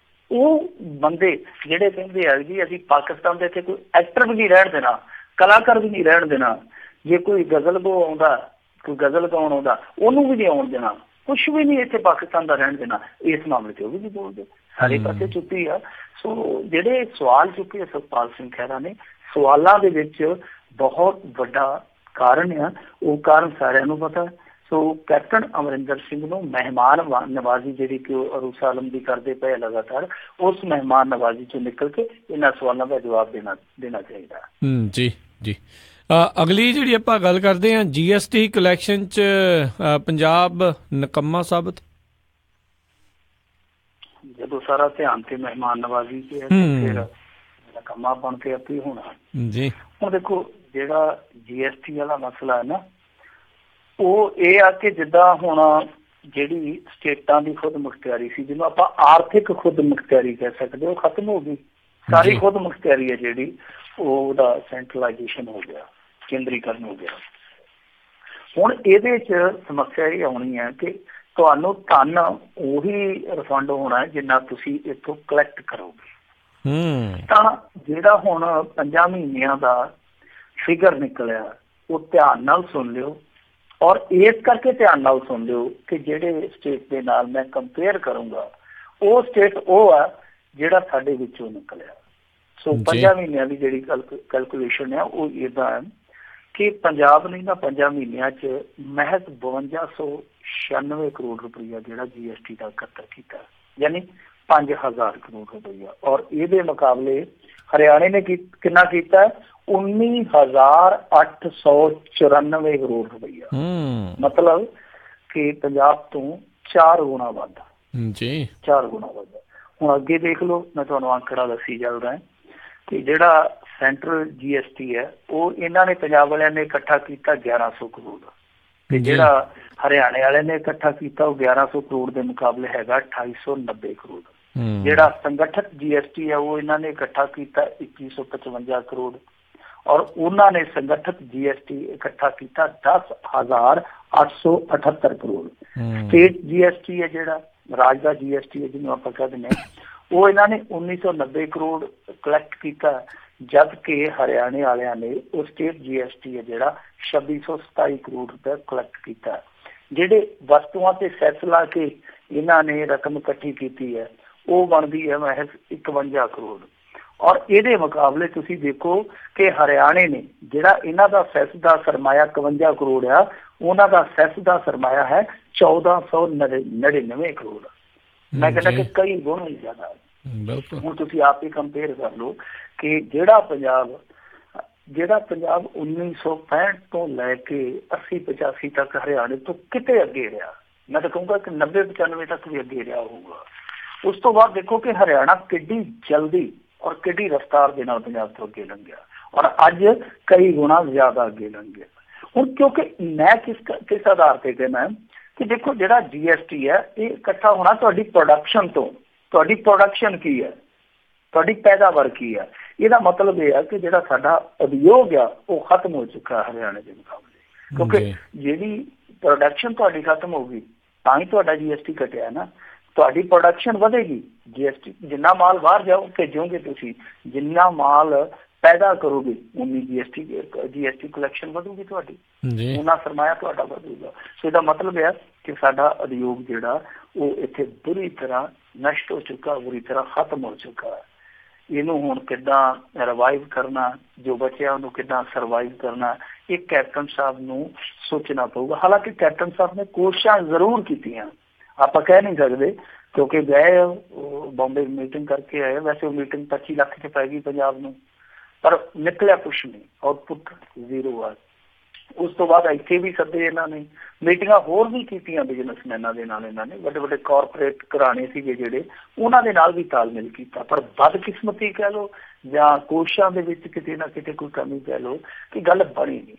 ਉਹ ਬੰਦੇ ਜਿਹੜੇ ਕਹਿੰਦੇ ਆ ਜੀ ਅਸੀਂ ਪਾਕਿਸਤਾਨ ਦੇ ਇੱਥੇ ਕੋਈ ਐਕਟਰ ਵੀ ਨਹੀਂ ਰਹਿਣ ਦੇਣਾ, ਕਲਾਕਾਰ ਵੀ ਨਹੀਂ ਰਹਿਣ ਦੇਣਾ, ਜੇ ਕੋਈ ਗਜ਼ਲ ਗੋ ਆਉਂਦਾ, ਕੋਈ ਗਜ਼ਲ ਗਾਉਣ ਆਉਂਦਾ ਉਹਨੂੰ ਵੀ ਨਹੀਂ ਆਉਣ ਦੇਣਾ, ਕੁਛ ਵੀ ਨਹੀਂ ਇੱਥੇ ਪਾਕਿਸਤਾਨ ਦਾ ਰਹਿਣ ਦੇਣਾ। ਇਸ ਮਾਮਲੇ 'ਤੇ ਉਹ ਵੀ ਨਹੀਂ ਬੋਲਦੇ, ਸਾਰੇ ਪਾਸੇ ਚੁੱਪੀ ਆ। ਸੋ ਜਿਹੜੇ ਸਵਾਲ ਚੁੱਕੇ ਸੁਖਪਾਲ ਸਿੰਘ ਖਹਿਰਾ ਨੇ, ਸਵਾਲਾਂ ਦੇ ਵਿੱਚ ਬਹੁਤ ਵੱਡਾ ਕਾਰਨ ਆ, ਉਹ ਕਾਰਨ ਸਾਰਿਆਂ ਨੂੰ ਪਤਾ। ਸੋ ਕੈਪਟਨ ਅਮਰਿੰਦਰ ਸਿੰਘ ਨੂੰ ਮਹਿਮਾਨ ਨਵਾਜ਼ੀ ਜਿਹੜੀ ਕਿ ਉਹ ਅਰੂਸਾ ਆਲਮ ਦੀ ਕਰਦੇ ਪਏ ਲਗਾਤਾਰ, ਉਸ ਮਹਿਮਾਨ ਨਵਾਜ਼ੀ ਚੋਂ ਨਿਕਲ ਕੇ ਇਹਨਾਂ ਸਵਾਲਾਂ ਦਾ ਜਵਾਬ ਦੇਣਾ ਚਾਹੀਦਾ। ਜੀ ਜੀ। ਅਗਲੀ ਜਿਹੜੀ ਆਪਾਂ ਗੱਲ ਕਰਦੇ ਹਾਂ GST ਕਲੈਕਸ਼ਨ 'ਚ ਪੰਜਾਬ ਨਿਕੰਮਾ ਸਾਬਤ। ਜਦੋਂ ਸਾਰਾ ਧਿਆਨ ਤੇ ਮਹਿਮਾਨ ਨਵਾਜ਼ੀ ਤੇ ਫਿਰ ਨਿਕੰਮਾ ਬਣ ਕੇ ਆਪੇ ਹੋਣਾ ਜੀ। ਹੁਣ ਦੇਖੋ ਜਿਹੜਾ GST ਵਾਲਾ ਮਸਲਾ ਹੈ ਨਾ, ਉਹ ਇਹ ਆ ਕਿ ਜਿੱਦਾਂ ਹੁਣ ਜਿਹੜੀ ਸਟੇਟਾਂ ਦੀ ਖੁਦ ਮੁਖਤਿਆਰੀ ਸੀ, ਜਿਹਨੂੰ ਆਪਾਂ ਆਰਥਿਕ ਖੁਦ ਮੁਖਤਿਆਰੀ ਕਹਿ ਸਕਦੇ, ਉਹ ਖਤਮ ਹੋ ਗਈ। ਸਾਰੀ ਖੁਦ ਮੁਖਤਿਆਰੀ ਹੈ ਜਿਹੜੀ ਉਹਦਾ ਸੈਂਟਰਲਾਈਜੇਸ਼ਨ ਹੋ ਗਿਆ, ਕੇਂਦਰੀਕਰਨ ਹੋ ਗਿਆ। ਹੁਣ ਇਹਦੇ 'ਚ ਸਮੱਸਿਆ ਇਹ ਆਉਣੀ ਹੈ ਕਿ ਤੁਹਾਨੂੰ ਧਨ ਉਹੀ ਰਿਫੰਡ ਹੋਣਾ ਜਿੰਨਾ ਤੁਸੀਂ ਇੱਥੋਂ ਕਲੈਕਟ ਕਰੋਗੇ। ਤਾਂ ਜਿਹੜਾ ਹੁਣ 5 ਮਹੀਨਿਆਂ ਦਾ ਫਿਗਰ ਨਿਕਲਿਆ ਉਹ ਧਿਆਨ ਨਾਲ ਸੁਣ ਲਿਓ, ਔਰ ਇਸ ਕਰਕੇ ਧਿਆਨ ਨਾਲ ਸੁਣ ਲਿਓ ਕਿ ਜਿਹੜੇ ਸਟੇਟ ਦੇ ਨਾਲ ਮੈਂ ਕੰਪੇਅਰ ਕਰੂੰਗਾ ਉਹ ਸਟੇਟ ਉਹ ਆ ਜਿਹੜਾ ਸਾਡੇ ਵਿੱਚੋਂ ਨਿਕਲਿਆ। ਸੋ 5 ਮਹੀਨਿਆਂ ਦੀ ਜਿਹੜੀ ਕੈਲਕੂਲੇਸ਼ਨ ਆ ਉਹ ਇੱਦਾਂ ਹੈ ਕਿ ਪੰਜਾਬ ਨੇ ਨਾ 5 ਮਹੀਨਿਆਂ 'ਚ ਮਹਿਜ਼ 5296 ਕਰੋੜ ਰੁਪਈਆ ਜਿਹੜਾ GST ਦਾ ਇਕੱਤਰ ਕੀਤਾ, ਯਾਨੀ 5000 ਕਰੋੜ ਰੁਪਈਆ। ਔਰ ਇਹਦੇ ਮੁਕਾਬਲੇ ਹਰਿਆਣੇ ਨੇ ਕਿੰਨਾ ਕੀਤਾ? 19,894 ਕਰੋੜ ਰੁਪਈਆ। ਮਤਲਬ ਕਿ ਪੰਜਾਬ ਤੋਂ 4 ਗੁਣਾ ਵੱਧ ਜੀ, 4 ਗੁਣਾ ਵੱਧ। ਹੁਣ ਅੱਗੇ ਦੇਖ ਲਓ, ਮੈਂ ਤੁਹਾਨੂੰ ਅੰਕੜਾ ਦੱਸੀ ਚੱਲਦਾ ਕਿ ਜਿਹੜਾ ਸੈਂਟਰਲ GST ਹੈ ਉਹ ਇਹਨਾਂ ਨੇ ਪੰਜਾਬ ਵਾਲਿਆਂ ਨੇ ਇਕੱਠਾ ਕੀਤਾ 1100 ਕਰੋੜ ਤੇ ਜਿਹੜਾ ਹਰਿਆਣੇ ਵਾਲਿਆਂ ਨੇ ਇਕੱਠਾ ਕੀਤਾ ਉਹ 1100 ਕਰੋੜ ਦੇ ਮੁਕਾਬਲੇ ਹੈਗਾ 2890 ਕਰੋੜ। ਜਿਹੜਾ ਸੰਗਠਤ GST ਹੈ ਉਹ ਇਹਨਾਂ ਨੇ ਇਕੱਠਾ ਕੀਤਾ 2155 ਕਰੋੜ, ਔਰ ਉਹਨਾਂ ਨੇ ਸੰਗਠਤ GST ਇਕੱਠਾ ਕੀਤਾ 10,878 ਕਰੋੜ। ਸਟੇਟ GST ਹੈ ਜਿਹੜਾ ਰਾਜ ਦਾ GST ਹੈ ਜਿਹਨੂੰ ਆਪਾਂ ਕਹਿ ਦਿੰਦੇ ਹਾਂ, ਉਹ ਇਹਨਾਂ ਨੇ 1990 ਕਰੋੜ ਕਲੈਕਟ ਕੀਤਾ, ਜਦ ਕਿ ਹਰਿਆਣੇ ਵਾਲਿਆਂ ਨੇ ਉਹ ਸਟੇਟ GST ਹੈ ਜਿਹੜਾ 2627 ਕਰੋੜ ਰੁਪਏ ਕਲੈਕਟ ਕੀਤਾ। ਜਿਹੜੇ ਵਸਤੂਆਂ ਤੇ ਸੈਸ ਲਾ ਕੇ ਇਹਨਾਂ ਨੇ ਰਕਮ ਇਕੱਠੀ ਕੀਤੀ ਹੈ ਉਹ ਬਣਦੀ ਹੈ ਮਹਿਜ਼ 51 ਕਰੋੜ। ਔਰ ਇਹਦੇ ਮੁਕਾਬਲੇ ਤੁਸੀਂ ਦੇਖੋ ਕਿ ਹਰਿਆਣੇ ਨੇ ਜਿਹੜਾ ਇਹਨਾਂ ਦਾ ਸੈਸ ਦਾ ਸਰਮਾਇਆ 51 ਕਰੋੜ ਆ, ਉਹਨਾਂ ਦਾ ਸੈਸ ਦਾ ਸਰਮਾਇਆ ਹੈ 1499 ਕਰੋੜ। ਮੈਂ ਕਹਿੰਦਾ ਕਿ ਕਈ ਗੁਣਾ ਹੀ ਜ਼ਿਆਦਾ। ਹੁਣ ਤੁਸੀਂ ਆਪ ਹੀ ਕੰਪੇਅਰ ਕਰ ਲਓ ਕਿ ਜਿਹੜਾ ਪੰਜਾਬ 1965 ਤੋਂ ਲੈ ਕੇ 80-85 ਤੱਕ ਹਰਿਆਣੇ ਤੋਂ ਕਿਤੇ ਅੱਗੇ ਰਿਹਾ, ਮੈਂ ਤਾਂ ਕਹੂੰਗਾ ਕਿ 90-95 ਤੱਕ ਵੀ ਅੱਗੇ ਰਿਹਾ ਹੋਊਗਾ। ਉਸ ਤੋਂ ਬਾਅਦ ਦੇਖੋ ਕਿ ਹਰਿਆਣਾ ਕਿੱਡੀ ਜਲਦੀ ਔਰ ਕਿੱਡੀ ਰਫਤਾਰ ਦੇ ਨਾਲ ਪੰਜਾਬ ਤੋਂ ਅੱਗੇ ਲੰਘਿਆ, ਔਰ ਅੱਜ ਕਈ ਗੁਣਾ ਜ਼ਿਆਦਾ ਅੱਗੇ ਲੰਘਿਆ। ਹੁਣ ਕਿਉਂਕਿ ਮੈਂ ਕਿਸ ਆਧਾਰ ਤੇ ਕਹਿਣਾ ਕਿ ਦੇਖੋ ਜਿਹੜਾ GST ਹੈ ਇਹ ਇਕੱਠਾ ਹੋਣਾ ਤੁਹਾਡੀ ਪ੍ਰੋਡਕਸ਼ਨ ਤੋਂ। ਤੁਹਾਡੀ ਪ੍ਰੋਡਕਸ਼ਨ ਕੀ ਹੈ, ਤੁਹਾਡੀ ਪੈਦਾਵਾਰ ਕੀ ਹੈ। ਇਹਦਾ ਮਤਲਬ ਇਹ ਹੈ ਕਿ ਜਿਹੜਾ ਸਾਡਾ ਉਦਯੋਗ ਆ ਉਹ ਖਤਮ ਹੋ ਚੁੱਕਾ ਹਰਿਆਣੇ ਦੇ ਮੁਕਾਬਲੇ, ਕਿਉਂਕਿ ਜਿਹੜੀ ਪ੍ਰੋਡਕਸ਼ਨ ਤੁਹਾਡੀ ਖਤਮ ਹੋ ਗਈ ਤਾਂ ਹੀ ਤੁਹਾਡਾ GST ਘਟਿਆ ਨਾ। ਤੁਹਾਡੀ ਪ੍ਰੋਡਕਸ਼ਨ ਵਧੇਗੀ, GST ਜਿੰਨਾ ਮਾਲ ਬਾਹਰ ਜਾਓ ਭੇਜੋਗੇ ਤੁਸੀਂ, ਜਿੰਨਾ ਮਾਲ ਪੈਦਾ ਕਰੋਗੇ ਉਨੀ GST ਕਲੈਕਸ਼ਨ ਵਧੂਗੀ ਤੁਹਾਡੀ, ਉਹਨਾਂ ਸਰਮਾਇਆ ਤੁਹਾਡਾ ਵਧੂਗਾ। ਸੋ ਇਹਦਾ ਮਤਲਬ ਹੈ ਕਿ ਸਾਡਾ ਉਦਯੋਗ ਜਿਹੜਾ ਉਹ ਇੱਥੇ ਬੁਰੀ ਤਰ੍ਹਾਂ ਨਸ਼ਟ ਹੋ ਚੁੱਕਾ, ਬੁਰੀ ਤਰ੍ਹਾਂ ਖਤਮ ਹੋ ਚੁੱਕਾ। ਇਹਨੂੰ ਹੁਣ ਕਿੱਦਾਂ ਰਿਵਾਈਵ ਕਰਨਾ, ਜੋ ਬਚਿਆ ਉਹਨੂੰ ਕਿੱਦਾਂ ਸਰਵਾਈਵ ਕਰਨਾ, ਇਹ ਕੈਪਟਨ ਸਾਹਿਬ ਨੂੰ ਸੋਚਣਾ ਪਊਗਾ। ਹਾਲਾਂਕਿ ਕੈਪਟਨ ਸਾਹਿਬ ਨੇ ਕੋਸ਼ਿਸ਼ਾਂ ਜ਼ਰੂਰ ਕੀਤੀਆਂ, ਆਪਾਂ ਕਹਿ ਨਹੀਂ ਸਕਦੇ, ਕਿਉਂਕਿ ਗਏ ਬੰਬੇ ਮੀਟਿੰਗ ਕਰਕੇ ਆਏ। ਵੈਸੇ ਉਹ ਮੀਟਿੰਗ 25 ਲੱਖ 'ਚ ਪੈ ਗਈ ਪੰਜਾਬ ਨੂੰ, ਪਰ ਨਿਕਲਿਆ ਕੁਛ ਨਹੀਂ, ਆਊਟਪੁੱਟ ਜ਼ੀਰੋ ਆ। ਉਸ ਤੋਂ ਬਾਅਦ ਇੱਥੇ ਵੀ ਸੱਦੇ ਇਹਨਾਂ ਨੇ, ਮੀਟਿੰਗਾਂ ਹੋਰ ਵੀ ਕੀਤੀਆਂ ਬਿਜ਼ਨਸਮੈਨਾਂ ਦੇ ਨਾਲ। ਇਹਨਾਂ ਨੇ ਵੱਡੇ ਵੱਡੇ ਕਾਰਪੋਰੇਟ ਘਰਾਣੇ ਸੀਗੇ ਜਿਹੜੇ, ਉਹਨਾਂ ਦੇ ਨਾਲ ਵੀ ਤਾਲਮੇਲ ਕੀਤਾ, ਪਰ ਬਦਕਿਸਮਤੀ ਕਹਿ ਲਓ ਜਾਂ ਕੋਸ਼ਿਸ਼ਾਂ ਦੇ ਵਿੱਚ ਕਿਤੇ ਨਾ ਕਿਤੇ ਕੋਈ ਕਮੀ ਕਹਿ ਲਓ ਕਿ ਗੱਲ ਬਣੀ ਨਹੀਂ।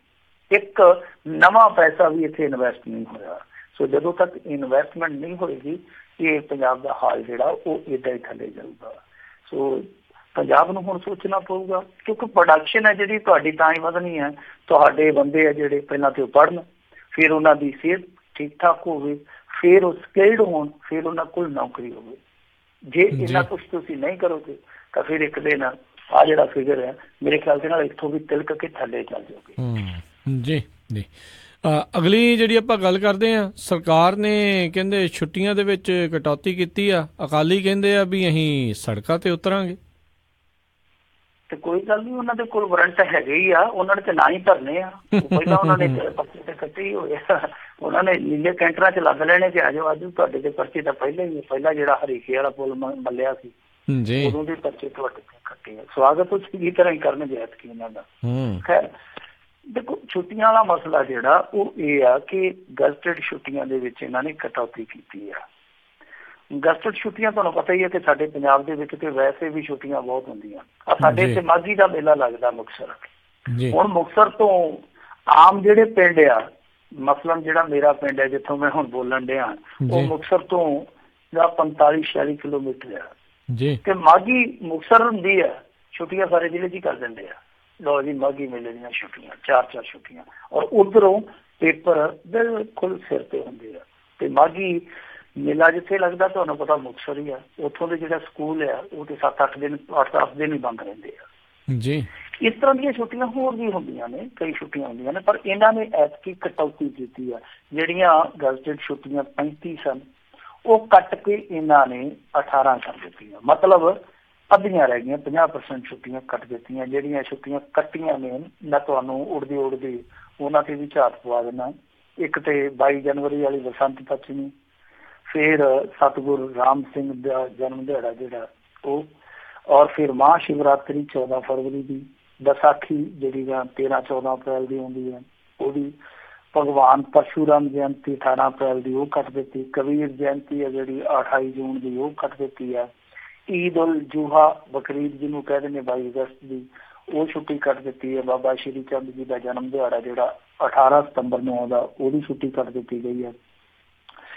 ਇੱਕ ਨਵਾਂ ਪੈਸਾ ਵੀ ਇੱਥੇ ਇਨਵੈਸਟ ਨਹੀਂ ਹੋਇਆ। ਸੋ ਜਦੋਂ ਤੱਕ ਇਨਵੈਸਟਮੈਂਟ ਨਹੀਂ ਹੋਏਗੀ ਇਹ ਪੰਜਾਬ ਦਾ ਹਾਲ ਜਿਹੜਾ ਉਹ ਇੱਦਾਂ ਹੀ ਥੱਲੇ ਜਾਊਗਾ। ਸੋ ਪੰਜਾਬ ਨੂੰ ਹੁਣ ਸੋਚਣਾ ਪਊਗਾ, ਕਿਉਂਕਿ ਪ੍ਰੋਡਕਸ਼ਨ ਹੈ ਜਿਹੜੀ ਤੁਹਾਡੀ ਤਾਂ ਹੀ ਵਧਣੀ ਹੈ, ਤੁਹਾਡੇ ਬੰਦੇ ਆ ਜਿਹੜੇ ਪਹਿਲਾਂ ਤੇ ਉਹ ਪੜ੍ਹਨ, ਫਿਰ ਉਹਨਾਂ ਦੀ ਸਿਹਤ ਠੀਕ ਠਾਕ ਹੋਵੇ, ਫਿਰ ਉਹ ਸਕਿਲਡ ਹੋਣ, ਫਿਰ ਉਹਨਾਂ ਕੋਲ ਨੌਕਰੀ ਹੋਵੇ। ਜੇ ਇੰਨਾ ਕੁਛ ਤੁਸੀਂ ਨਹੀਂ ਕਰੋਗੇ ਤਾਂ ਫਿਰ ਇੱਕ ਦਿਨ ਆਹ ਜਿਹੜਾ ਫਿਗਰ ਹੈ ਮੇਰੇ ਖਿਆਲ ਦੇ ਨਾਲ ਇੱਥੋਂ ਵੀ ਤਿਲਕ ਕੇ ਥੱਲੇ ਚੱਲ ਜਾਓਗੇ। ਜੀ ਜੀ। ਅਗਲੀ ਜਿਹੜੀ ਆਪਾਂ ਗੱਲ ਕਰਦੇ ਹਾਂ, ਸਰਕਾਰ ਨੇ ਕਹਿੰਦੇ ਛੁੱਟੀਆਂ ਦੇ ਵਿੱਚ ਕਟੌਤੀ ਕੀਤੀ ਆ, ਅਕਾਲੀ ਕਹਿੰਦੇ ਆ ਵੀ ਅਸੀਂ ਸੜਕਾਂ ਤੇ ਉਤਰਾਂਗੇ। ਤੇ ਕੋਈ ਗੱਲ ਨਹੀਂ, ਉਹਨਾਂ ਦੇ ਕੋਲ ਵਾਰੰਟ ਹੈਗੇ ਹੀ ਆ, ਉਹਨਾਂ ਨੇ ਤੇ ਨਾ ਹੀ ਧਰਨੇ ਆ। ਪਹਿਲਾਂ ਉਹਨਾਂ ਨੇ ਪਰਚੇ ਤੇ ਕੱਟੇ ਹੀ ਹੋਏ ਆ, ਉਹਨਾਂ ਨੇ ਨੀਲੇ ਕੈਂਟਰਾਂ 'ਚ ਲੱਗ ਲੈਣੇ ਕਿ ਆ ਜਾਓ ਅੱਜ ਤੁਹਾਡੇ ਦੇ ਪਰਚੇ ਤਾਂ ਪਹਿਲਾਂ ਜਿਹੜਾ ਹਰੀਕੇ ਵਾਲਾ ਪੁਲ ਮੱਲਿਆ ਸੀ ਉਦੋਂ ਦੇ ਪਰਚੇ ਤੁਹਾਡੇ ਤੇ ਕੱਟੇ ਆ। ਸਵਾਗਤ ਉਹ ਚੰਗੀ ਤਰ੍ਹਾਂ ਹੀ ਕਰਨਗੇ ਐਤਕੀ ਇਹਨਾਂ ਦਾ। ਖੈਰ ਦੇਖੋ ਛੁੱਟੀਆਂ ਵਾਲਾ ਮਸਲਾ ਜਿਹੜਾ ਉਹ ਇਹ ਆ ਕਿ ਗਜ਼ਟਡ ਛੁੱਟੀਆਂ ਦੇ ਵਿੱਚ ਇਹਨਾਂ ਨੇ ਕਟੌਤੀ ਕੀਤੀ ਆ। ਗਜ਼ਟਡ ਛੁੱਟੀਆਂ ਤੁਹਾਨੂੰ ਪਤਾ ਹੀ ਹੈ ਕਿ ਸਾਡੇ ਪੰਜਾਬ ਦੇ ਵਿੱਚ ਤੇ ਵੈਸੇ ਵੀ ਛੁੱਟੀਆਂ ਬਹੁਤ ਹੁੰਦੀਆਂ। ਸਾਡੇ ਇੱਥੇ ਮਾਘੀ ਦਾ ਮੇਲਾ ਲੱਗਦਾ ਮੁਕਤਸਰ। ਹੁਣ ਮੁਕਤਸਰ ਤੋਂ ਆਮ ਜਿਹੜੇ ਪਿੰਡ ਆ, ਮਸਲਨ ਜਿਹੜਾ ਮੇਰਾ ਪਿੰਡ ਹੈ ਜਿੱਥੋਂ ਮੈਂ ਹੁਣ ਬੋਲਣ ਡਿਆ, ਉਹ ਮੁਕਤਸਰ ਤੋਂ 45-46 ਕਿਲੋਮੀਟਰ ਆ ਤੇ ਮਾਘੀ ਮੁਕਤਸਰ ਹੁੰਦੀ ਆ। ਛੁੱਟੀਆਂ ਸਾਰੇ ਜ਼ਿਲ੍ਹੇ 'ਚ ਹੀ ਕਰ ਦਿੰਦੇ ਆ, ਲਓ ਜੀ ਮਾਘੀ ਮੇਲੇ ਦੀਆਂ ਛੁੱਟੀਆਂ, 4 ਛੁੱਟੀਆਂ, ਔਰ ਉੱਧਰੋਂ ਪੇਪਰ ਬਿਲਕੁਲ ਸਿਰ ਤੇ ਹੁੰਦੇ ਆ। ਤੇ ਮਾਘੀ ਮੇਲਾ ਜਿੱਥੇ ਲੱਗਦਾ ਤੁਹਾਨੂੰ ਪਤਾ ਮੁਕਤਸਰ ਹੀ ਆ, ਉੱਥੋਂ ਦੇ ਜਿਹੜਾ ਸਕੂਲ ਆ ਉਹ ਤੇ 7-8 ਦਿਨ 8-10 ਦਿਨ ਹੀ ਬੰਦ ਰਹਿੰਦੇ ਆ ਜੀ। ਇਸ ਤਰ੍ਹਾਂ ਦੀਆਂ ਛੁੱਟੀਆਂ ਹੋਰ ਵੀ ਹੁੰਦੀਆਂ ਨੇ, ਕਈ ਛੁੱਟੀਆਂ ਹੁੰਦੀਆਂ ਨੇ, ਪਰ ਇਹਨਾਂ ਨੇ ਐਤਕੀ ਕਟੌਤੀ ਕੀਤੀ ਆ। ਜਿਹੜੀਆਂ ਗਜ਼ਟਡ ਛੁੱਟੀਆਂ 35 ਸਨ ਉਹ ਕੱਟ ਕੇ ਇਹਨਾਂ ਨੇ 18 ਕਰ ਦਿੱਤੀਆਂ, ਮਤਲਬ ਅੱਧੀਆਂ ਰਹਿ ਗਈਆਂ, 50% ਛੁੱਟੀਆਂ ਕੱਟ ਦਿੱਤੀਆਂ। ਜਿਹੜੀਆਂ ਛੁੱਟੀਆਂ ਕੱਟੀਆਂ ਨੇ ਮੈਂ ਤੁਹਾਨੂੰ ਉੜਦੀ ਉਹਨਾਂ ਤੇ ਵੀ ਝਾਤ ਪਵਾ ਦੇਣਾ। ਇੱਕ ਤੇ 22 ਜਨਵਰੀ ਵਾਲੀ ਬਸੰਤ ਪੰਚਮੀ, ਫਿਰ ਸਤਿਗੁਰੂ ਰਾਮ ਸਿੰਘ ਦਾ ਜਨਮ ਦਿਹਾੜਾ ਜਿਹੜਾ ਉਹ, ਔਰ ਫਿਰ ਮਹਾਂ ਸ਼ਿਵਰਾਤਰੀ 14 ਫਰਵਰੀ ਦੀ, ਵਿਸਾਖੀ ਜਿਹੜੀ 13-14 ਅਪ੍ਰੈਲ ਦੀ ਆਉਂਦੀ ਹੈ ਉਹਦੀ, ਭਗਵਾਨ ਪਰਸ਼ੂਰਾਮ ਜਯੰਤੀ 18 ਅਪ੍ਰੈਲ ਦੀ ਉਹ ਕੱਟ ਦਿੱਤੀ, ਕਬੀਰ ਜਯੰਤੀ ਹੈ ਜਿਹੜੀ 28 ਜੂਨ ਦੀ ਉਹ ਕੱਟ ਦਿੱਤੀ ਹੈ, ਈਦ ਉਲ ਜੁਹਾ ਬਕਰੀਦ ਜਿਹਨੂੰ ਕਹਿ ਦਿੰਦੇ 22 ਅਗਸਤ ਦੀ ਉਹ ਛੁੱਟੀ ਕੱਟ ਦਿੱਤੀ ਹੈ। ਬਾਬਾ ਸ਼੍ਰੀ ਚੰਦ ਜੀ ਦਾ ਜਨਮ ਦਿਹਾੜਾ ਜਿਹੜਾ 18 ਸਤੰਬਰ ਨੂੰ ਆਉਂਦਾ ਉਹਦੀ ਛੁੱਟੀ ਕੱਟ ਦਿੱਤੀ ਗਈ ਹੈ।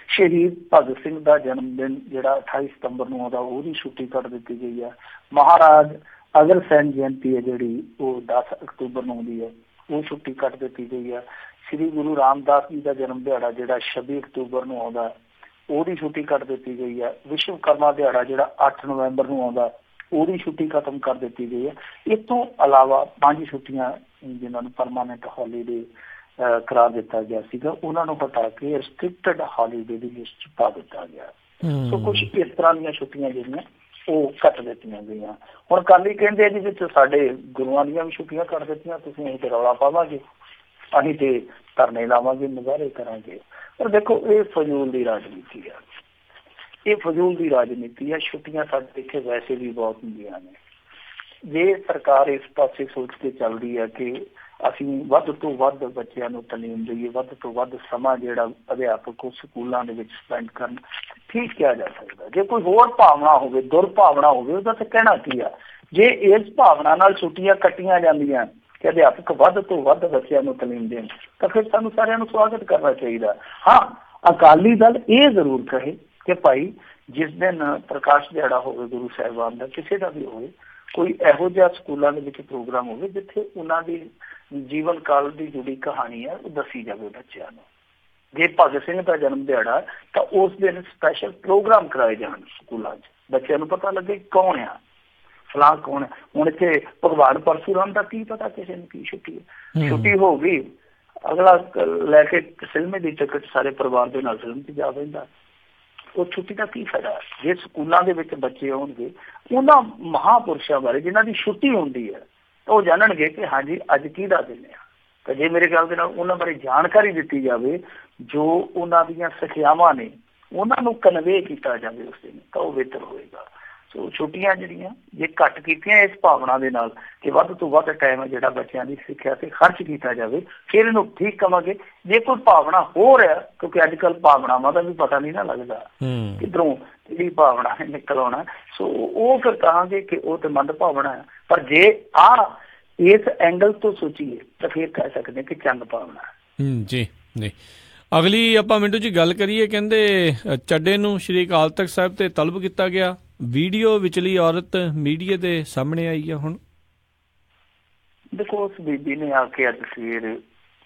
ਸ਼ਹੀਦ ਭਗਤ ਸਿੰਘ ਦਾ ਜਨਮ ਦਿਨ ਜਿਹੜਾ 28 ਸਤੰਬਰ ਨੂੰ ਆਉਂਦਾ ਉਹਦੀ ਛੁੱਟੀ ਕੱਟ ਦਿੱਤੀ ਗਈ ਹੈ। ਮਹਾਰਾਜ ਅਗਰਸੈਨ ਜਯੰਤੀ ਹੈ ਜਿਹੜੀ ਉਹ 10 ਅਕਤੂਬਰ ਨੂੰ ਆਉਂਦੀ ਹੈ, ਉਹ ਛੁੱਟੀ ਕੱਟ ਦਿੱਤੀ ਗਈ ਹੈ। ਸ੍ਰੀ ਗੁਰੂ ਰਾਮਦਾਸ ਜੀ ਦਾ ਜਨਮ ਦਿਹਾੜਾ ਜਿਹੜਾ 26 ਅਕਤੂਬਰ ਨੂੰ ਆਉਂਦਾ ਉਹਦੀ ਛੁੱਟੀ ਕੱਟ ਦਿੱਤੀ ਗਈ ਹੈ। ਵਿਸ਼ਵਕਰਮਾ ਦਿਹਾੜਾ ਜਿਹੜਾ 8 ਨਵੰਬਰ ਨੂੰ ਆਉਂਦਾ ਉਹਦੀ ਛੁੱਟੀ ਖਤਮ ਕਰ ਦਿੱਤੀ ਗਈ ਹੈ। ਇਸ ਤੋਂ ਇਲਾਵਾ 5 ਛੁੱਟੀਆਂ ਜਿਨ੍ਹਾਂ ਨੂੰ ਪਰਮਾਨੈਂਟ ਹੌਲੀਡੇ ਕਰਾ ਦਿੱਤਾ ਗਿਆ ਸੀਗਾ ਉਹਨਾਂ ਨੂੰ ਹਟਾ ਕੇ ਰਿਸਟ੍ਰਿਕਟਡ ਹੌਲੀਡੇ ਦੀ ਲਿਸਟ 'ਚ ਪਾ ਦਿੱਤਾ ਗਿਆ। ਸੋ ਕੁਛ ਇਸ ਤਰ੍ਹਾਂ ਦੀਆਂ ਛੁੱਟੀਆਂ ਜਿਹੜੀਆਂ ਉਹ ਕੱਟ ਦਿੱਤੀਆਂ ਗਈਆਂ। ਹੁਣ ਅਕਾਲੀ ਕਹਿੰਦੇ ਇਹਦੇ ਵਿੱਚ ਸਾਡੇ ਗੁਰੂਆਂ ਦੀਆਂ ਵੀ ਛੁੱਟੀਆਂ ਕੱਟ ਦਿੱਤੀਆਂ ਤੁਸੀਂ, ਅਸੀਂ ਤੇ ਰੌਲਾ ਪਾਵਾਂਗੇ, ਅਸੀਂ ਤੇ ਧਰਨੇ ਲਾਵਾਂਗੇ, ਮੁਜ਼ਾਹਰੇ ਕਰਾਂਗੇ। ਪਰ ਦੇਖੋ ਇਹ ਫਜ਼ੂਲ ਦੀ ਰਾਜਨੀਤੀ ਆ, ਇਹ ਫਜ਼ੂਲ ਦੀ ਰਾਜਨੀਤੀ ਆ। ਛੁੱਟੀਆਂ ਸਾਡੇ ਇੱਥੇ ਵੈਸੇ ਵੀ ਬਹੁਤ ਹੁੰਦੀਆਂ ਨੇ। ਜੇ ਸਰਕਾਰ ਇਸ ਪਾਸੇ ਸੋਚ ਕੇ ਚੱਲਦੀ ਹੈ ਕਿ ਅਸੀਂ ਵੱਧ ਤੋਂ ਵੱਧ ਬੱਚਿਆਂ ਨੂੰ ਤਾਲੀਮ ਦੇਈਏ, ਵੱਧ ਤੋਂ ਵੱਧ ਸਮਾਂ ਜਿਹੜਾ ਅਧਿਆਪਕ ਉਹ ਸਕੂਲਾਂ ਦੇ ਵਿੱਚ ਸਪੈਂਡ ਕਰਨ, ਠੀਕ ਕਿਹਾ ਜਾ ਸਕਦਾ। ਜੇ ਕੋਈ ਹੋਰ ਭਾਵਨਾ ਹੋਵੇ, ਦੁਰਭਾਵਨਾ ਹੋਵੇ, ਉਹਦਾ ਤਾਂ ਕਹਿਣਾ ਕੀ ਆ। ਜੇ ਇਸ ਭਾਵਨਾ ਨਾਲ ਛੁੱਟੀਆਂ ਕੱਟੀਆਂ ਜਾਂਦੀਆਂ ਕਿ ਅਧਿਆਪਕ ਵੱਧ ਤੋਂ ਵੱਧ ਬੱਚਿਆਂ ਨੂੰ ਤਾਲੀਮ ਦੇਣ, ਤਾਂ ਫਿਰ ਸਾਨੂੰ ਸਾਰਿਆਂ ਨੂੰ ਸਵਾਗਤ ਕਰਨਾ ਚਾਹੀਦਾ। ਹਾਂ, ਅਕਾਲੀ ਦਲ ਇਹ ਜ਼ਰੂਰ ਕਹੇ ਕਿ ਭਾਈ ਜਿਸ ਦਿਨ ਪ੍ਰਕਾਸ਼ ਦਿਹਾੜਾ ਹੋਵੇ ਗੁਰੂ ਸਾਹਿਬਾਨ ਦਾ, ਕਿਸੇ ਦਾ ਵੀ ਹੋਵੇ, ਕੋਈ ਇਹੋ ਜਿਹਾ ਸਕੂਲਾਂ ਦੇ ਵਿੱਚ ਪ੍ਰੋਗਰਾਮ ਹੋਵੇ ਜਿੱਥੇ ਉਹਨਾਂ ਦੀ ਜੀਵਨ ਕਾਲ ਦੀ ਜੁੜੀ ਕਹਾਣੀ ਹੈ ਉਹ ਦੱਸੀ ਜਾਵੇ ਬੱਚਿਆਂ ਨੂੰ। ਜੇ ਭਗਤ ਸਿੰਘ ਦਾ ਜਨਮ ਦਿਹਾੜਾ ਤਾਂ ਉਸ ਦਿਨ ਸਪੈਸ਼ਲ ਪ੍ਰੋਗਰਾਮ ਕਰਾਏ ਜਾਣ ਸਕੂਲਾਂ 'ਚ, ਬੱਚਿਆਂ ਨੂੰ ਪਤਾ ਲੱਗੇ ਕੌਣ ਆ ਫਲਾਂ, ਕੌਣ ਹੈ। ਹੁਣ ਇੱਥੇ ਭਗਵਾਨ ਪਰਸ਼ੂਰਾਮ ਦਾ ਕੀ ਪਤਾ ਕਿਸੇ ਨੂੰ ਕੀ ਛੁੱਟੀ ਹੈ। ਛੁੱਟੀ ਹੋ ਗਈ, ਅਗਲਾ ਲੈ ਕੇ ਸਿਨੇਮੇ ਦੀ ਟਿਕਟ ਸਾਰੇ ਪਰਿਵਾਰ ਦੇ ਨਾਲ ਫਿਲਮ 'ਚ ਜਾ ਬਹਿੰਦਾ। ਉਹ ਛੁੱਟੀ ਦਾ ਕੀ ਫਾਇਦਾ। ਜੇ ਸਕੂਲਾਂ ਦੇ ਵਿੱਚ ਬੱਚੇ ਆਉਣਗੇ, ਉਹਨਾਂ ਮਹਾਂਪੁਰਸ਼ਾਂ ਬਾਰੇ ਜਿਨ੍ਹਾਂ ਦੀ ਛੁੱਟੀ ਹੁੰਦੀ ਹੈ ਤਾਂ ਉਹ ਜਾਣਨਗੇ ਕਿ ਹਾਂਜੀ ਅੱਜ ਕਿਹਦਾ ਦਿਨ ਆ। ਤਾਂ ਜੇ ਮੇਰੇ ਖਿਆਲ ਦੇ ਨਾਲ ਉਹਨਾਂ ਬਾਰੇ ਜਾਣਕਾਰੀ ਦਿੱਤੀ ਜਾਵੇ, ਜੋ ਉਹਨਾਂ ਦੀਆਂ ਸਿੱਖਿਆਵਾਂ ਨੇ ਉਹਨਾਂ ਨੂੰ ਕਨਵੇ ਕੀਤਾ ਜਾਵੇ ਉਸ ਦਿਨ, ਤਾਂ ਉਹ ਬਿਹਤਰ ਹੋਏਗਾ। ਸੋ ਛੁੱਟੀਆਂ ਜਿਹੜੀਆਂ ਜੇ ਘੱਟ ਕੀਤੀਆਂ ਇਸ ਭਾਵਨਾ ਦੇ ਨਾਲ ਕਿ ਵੱਧ ਤੋਂ ਵੱਧ ਟਾਈਮ ਜਿਹੜਾ ਬੱਚਿਆਂ ਦੀ ਸਿੱਖਿਆ ਤੇ ਖਰਚ ਕੀਤਾ ਜਾਵੇ, ਫਿਰ ਇਹਨੂੰ ਠੀਕ ਕਵਾਂਗੇ। ਜੇ ਕੋਈ ਭਾਵਨਾ ਹੋ ਰਿਹਾ, ਕਿਉਂਕਿ ਅੱਜ ਕੱਲ੍ਹ ਭਾਵਨਾਵਾਂ ਦਾ ਵੀ ਪਤਾ ਨਹੀਂ ਨਾ ਲੱਗਦਾ ਕਿੱਧਰੋਂ ਕਿਹੜੀ ਭਾਵਨਾ ਨੇ ਨਿਕਲ ਆਉਣਾ, ਸੋ ਉਹ ਫਿਰ ਕਹਾਂਗੇ ਕਿ ਉਹ ਤੇ ਮੰਦ ਭਾਵਨਾ ਹੈ। ਪਰ ਜੇ ਇਸ ਐਂਗਲ ਤੋਂ ਸੋਚੀਏ ਤਾਂ ਫਿਰ ਕਹਿ ਸਕਦੇ ਕਿ ਚੰਗ ਭਾਵਨਾ। ਜੀ ਜੀ। ਅਗਲੀ ਆਪਾਂ ਮਿੰਟੂ ਜੀ ਗੱਲ ਕਰੀਏ, ਕਹਿੰਦੇ ਚੱਡੇ ਨੂੰ ਸ਼੍ਰੀ ਅਕਾਲ ਤਖ਼ਤ ਸਾਹਿਬ ਤੇ ਤਲਬ ਕੀਤਾ ਗਿਆ, ਵੀਡੀਓ ਵਿਚਲੀ ਔਰਤ ਮੀਡੀਆ ਦੇ ਸਾਹਮਣੇ ਆਈ ਹੈ। ਹੁਣ ਦੇਖੋ, ਉਸ ਬੀਬੀ ਨੇ ਆ ਕੇ ਅੱਜ ਸਵੇਰ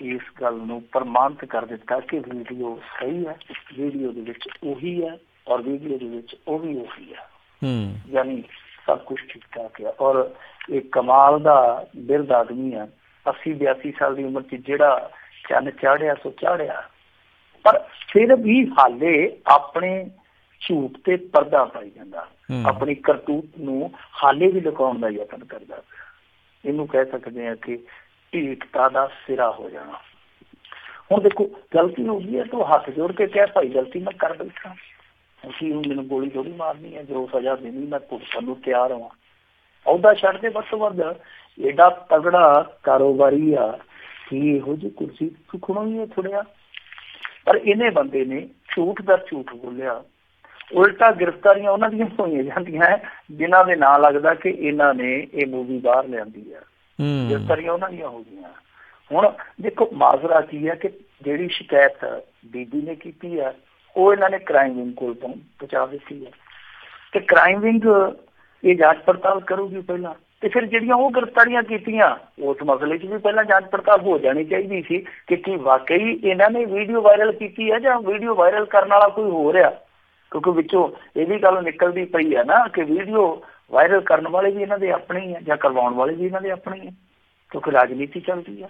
ਇਸ ਗੱਲ ਨੂੰ ਪ੍ਰਮਾਣਿਤ ਕਰ ਦਿੱਤਾ ਕਿ ਵੀਡੀਓ ਸਹੀ ਹੈ, ਵੀਡੀਓ ਦੇ ਵਿੱਚ ਉਹੀ ਹੈ ਔਰ ਵੀਡੀਓ ਦੇ ਵਿੱਚ ਉਹ ਵੀ ਉਹੀ ਹੈ, ਯਾਨੀ ਸਭ ਕੁਛ ਠੀਕ ਠਾਕ ਹੈ। ਔਰ ਇਹ ਕਮਾਲ ਦਾ ਬਿਰਧ ਆਦਮੀ ਹੈ, 80-82 ਸਾਲ ਦੀ ਉਮਰ 'ਚ ਜਿਹੜਾ ਚੰਨ ਚਾੜਿਆ ਸੋ ਚਾੜਿਆ, ਪਰ ਫਿਰ ਵੀ ਹਾਲੇ ਆਪਣੇ ਝੂਠ ਤੇ ਪਰਦਾ ਪਾਈ ਜਾਂਦਾ, ਆਪਣੀ ਕਰਤੂਤ ਨੂੰ ਹਾਲੇ ਵੀ ਲੁਕਾਉਣ ਦਾ ਯਤਨ ਕਰਦਾ। ਇਹਨੂੰ ਕਹਿ ਸਕਦੇ ਹਾਂ ਕਿ ਢੀਠਤਾ ਦਾ ਸਿਰਾ ਹੋ ਜਾਣਾ। ਹੁਣ ਦੇਖੋ, ਗਲਤੀ ਹੋ ਗਈ ਹੈ ਤਾਂ ਹੱਥ ਜੋੜ ਕੇ ਕਹਿ ਭਾਈ ਗਲਤੀ ਮੈਂ ਕਰ ਬੈਠਾ, ਅਸੀਂ ਮੈਨੂੰ ਗੋਲੀ ਥੋੜੀ ਮਾਰਨੀ ਹੈ, ਜੋ ਸਜ਼ਾ ਦੇਣੀ ਮੈਂ ਭੁਗਤਣ ਨੂੰ ਤਿਆਰ ਹਾਂ। ਅਹੁਦਾ ਛੱਡ ਦੇ, ਵੱਧ ਤੋਂ ਵੱਧ ਏਡਾ ਤਗੜਾ ਕਾਰੋਬਾਰੀ ਆ ਕਿ ਇਹੋ ਜਿਹੀ ਕੁਰਸੀ ਸੁਖਣੋਂ ਹੀ ਥੋੜਿਆ। ਪਰ ਇਹਨੇ ਬੰਦੇ ਨੇ ਝੂਠ ਦਾ ਝੂਠ ਬੋਲਿਆ, ਉਲਟਾ ਗ੍ਰਿਫਤਾਰੀਆਂ ਉਹਨਾਂ ਦੀਆਂ ਹੋਈਆਂ ਜਾਂਦੀਆਂ ਜਿਨ੍ਹਾਂ ਦੇ ਨਾਂ ਲੱਗਦਾ ਕਿ ਇਹਨਾਂ ਨੇ ਇਹ ਮੂਵੀ ਬਾਹਰ ਲਿਆਂਦੀ ਹੈ, ਗ੍ਰਿਫਤਾਰੀਆਂ ਉਹਨਾਂ ਦੀਆਂ ਹੋ ਗਈਆਂ। ਹੁਣ ਦੇਖੋ ਮਾਜ਼ਰਾ ਕੀ ਹੈ ਕਿ ਜਿਹੜੀ ਸ਼ਿਕਾਇਤ ਬੀਬੀ ਨੇ ਕੀਤੀ ਹੈ ਉਹ ਇਹਨਾਂ ਨੇ ਕ੍ਰਾਈਮ ਵਿੰਗ ਕੋਲ ਪਹੁੰਚਾ ਦਿੱਤੀ ਹੈ, ਤੇ ਕ੍ਰਾਈਮ ਵਿੰਗ ਇਹ ਜਾਂਚ ਪੜਤਾਲ ਕਰੂਗੀ ਪਹਿਲਾਂ, ਤੇ ਫਿਰ ਜਿਹੜੀਆਂ ਉਹ ਗ੍ਰਿਫਤਾਰੀਆਂ ਕੀਤੀਆਂ ਉਸ ਮਸਲੇ 'ਚ ਵੀ ਪਹਿਲਾਂ ਜਾਂਚ ਪੜਤਾਲ ਹੋ ਜਾਣੀ ਚਾਹੀਦੀ ਸੀ ਕਿ ਕੀ ਵਾਕਈ ਇਹਨਾਂ ਨੇ ਵੀਡੀਓ ਵਾਇਰਲ ਕੀਤੀ ਹੈ ਜਾਂ ਵੀਡੀਓ ਵਾਇਰਲ ਕਰਨ ਵਾਲਾ ਕੋਈ ਹੋ ਰਿਹਾ। ਕਿਉਂਕਿ ਵਿੱਚੋਂ ਇਹ ਵੀ ਗੱਲ ਨਿਕਲਦੀ ਪਈ ਹੈ ਨਾ ਕਿ ਵੀਡੀਓ ਵਾਇਰਲ ਕਰਨ ਵਾਲੇ ਵੀ ਇਹਨਾਂ ਦੇ ਆਪਣੇ ਹੀ ਆ ਜਾਂ ਕਰਵਾਉਣ ਵਾਲੇ ਵੀ ਇਹਨਾਂ ਦੇ ਆਪਣੇ ਹੀ ਆ, ਕਿਉਂਕਿ ਰਾਜਨੀਤੀ ਚੱਲਦੀ ਆ।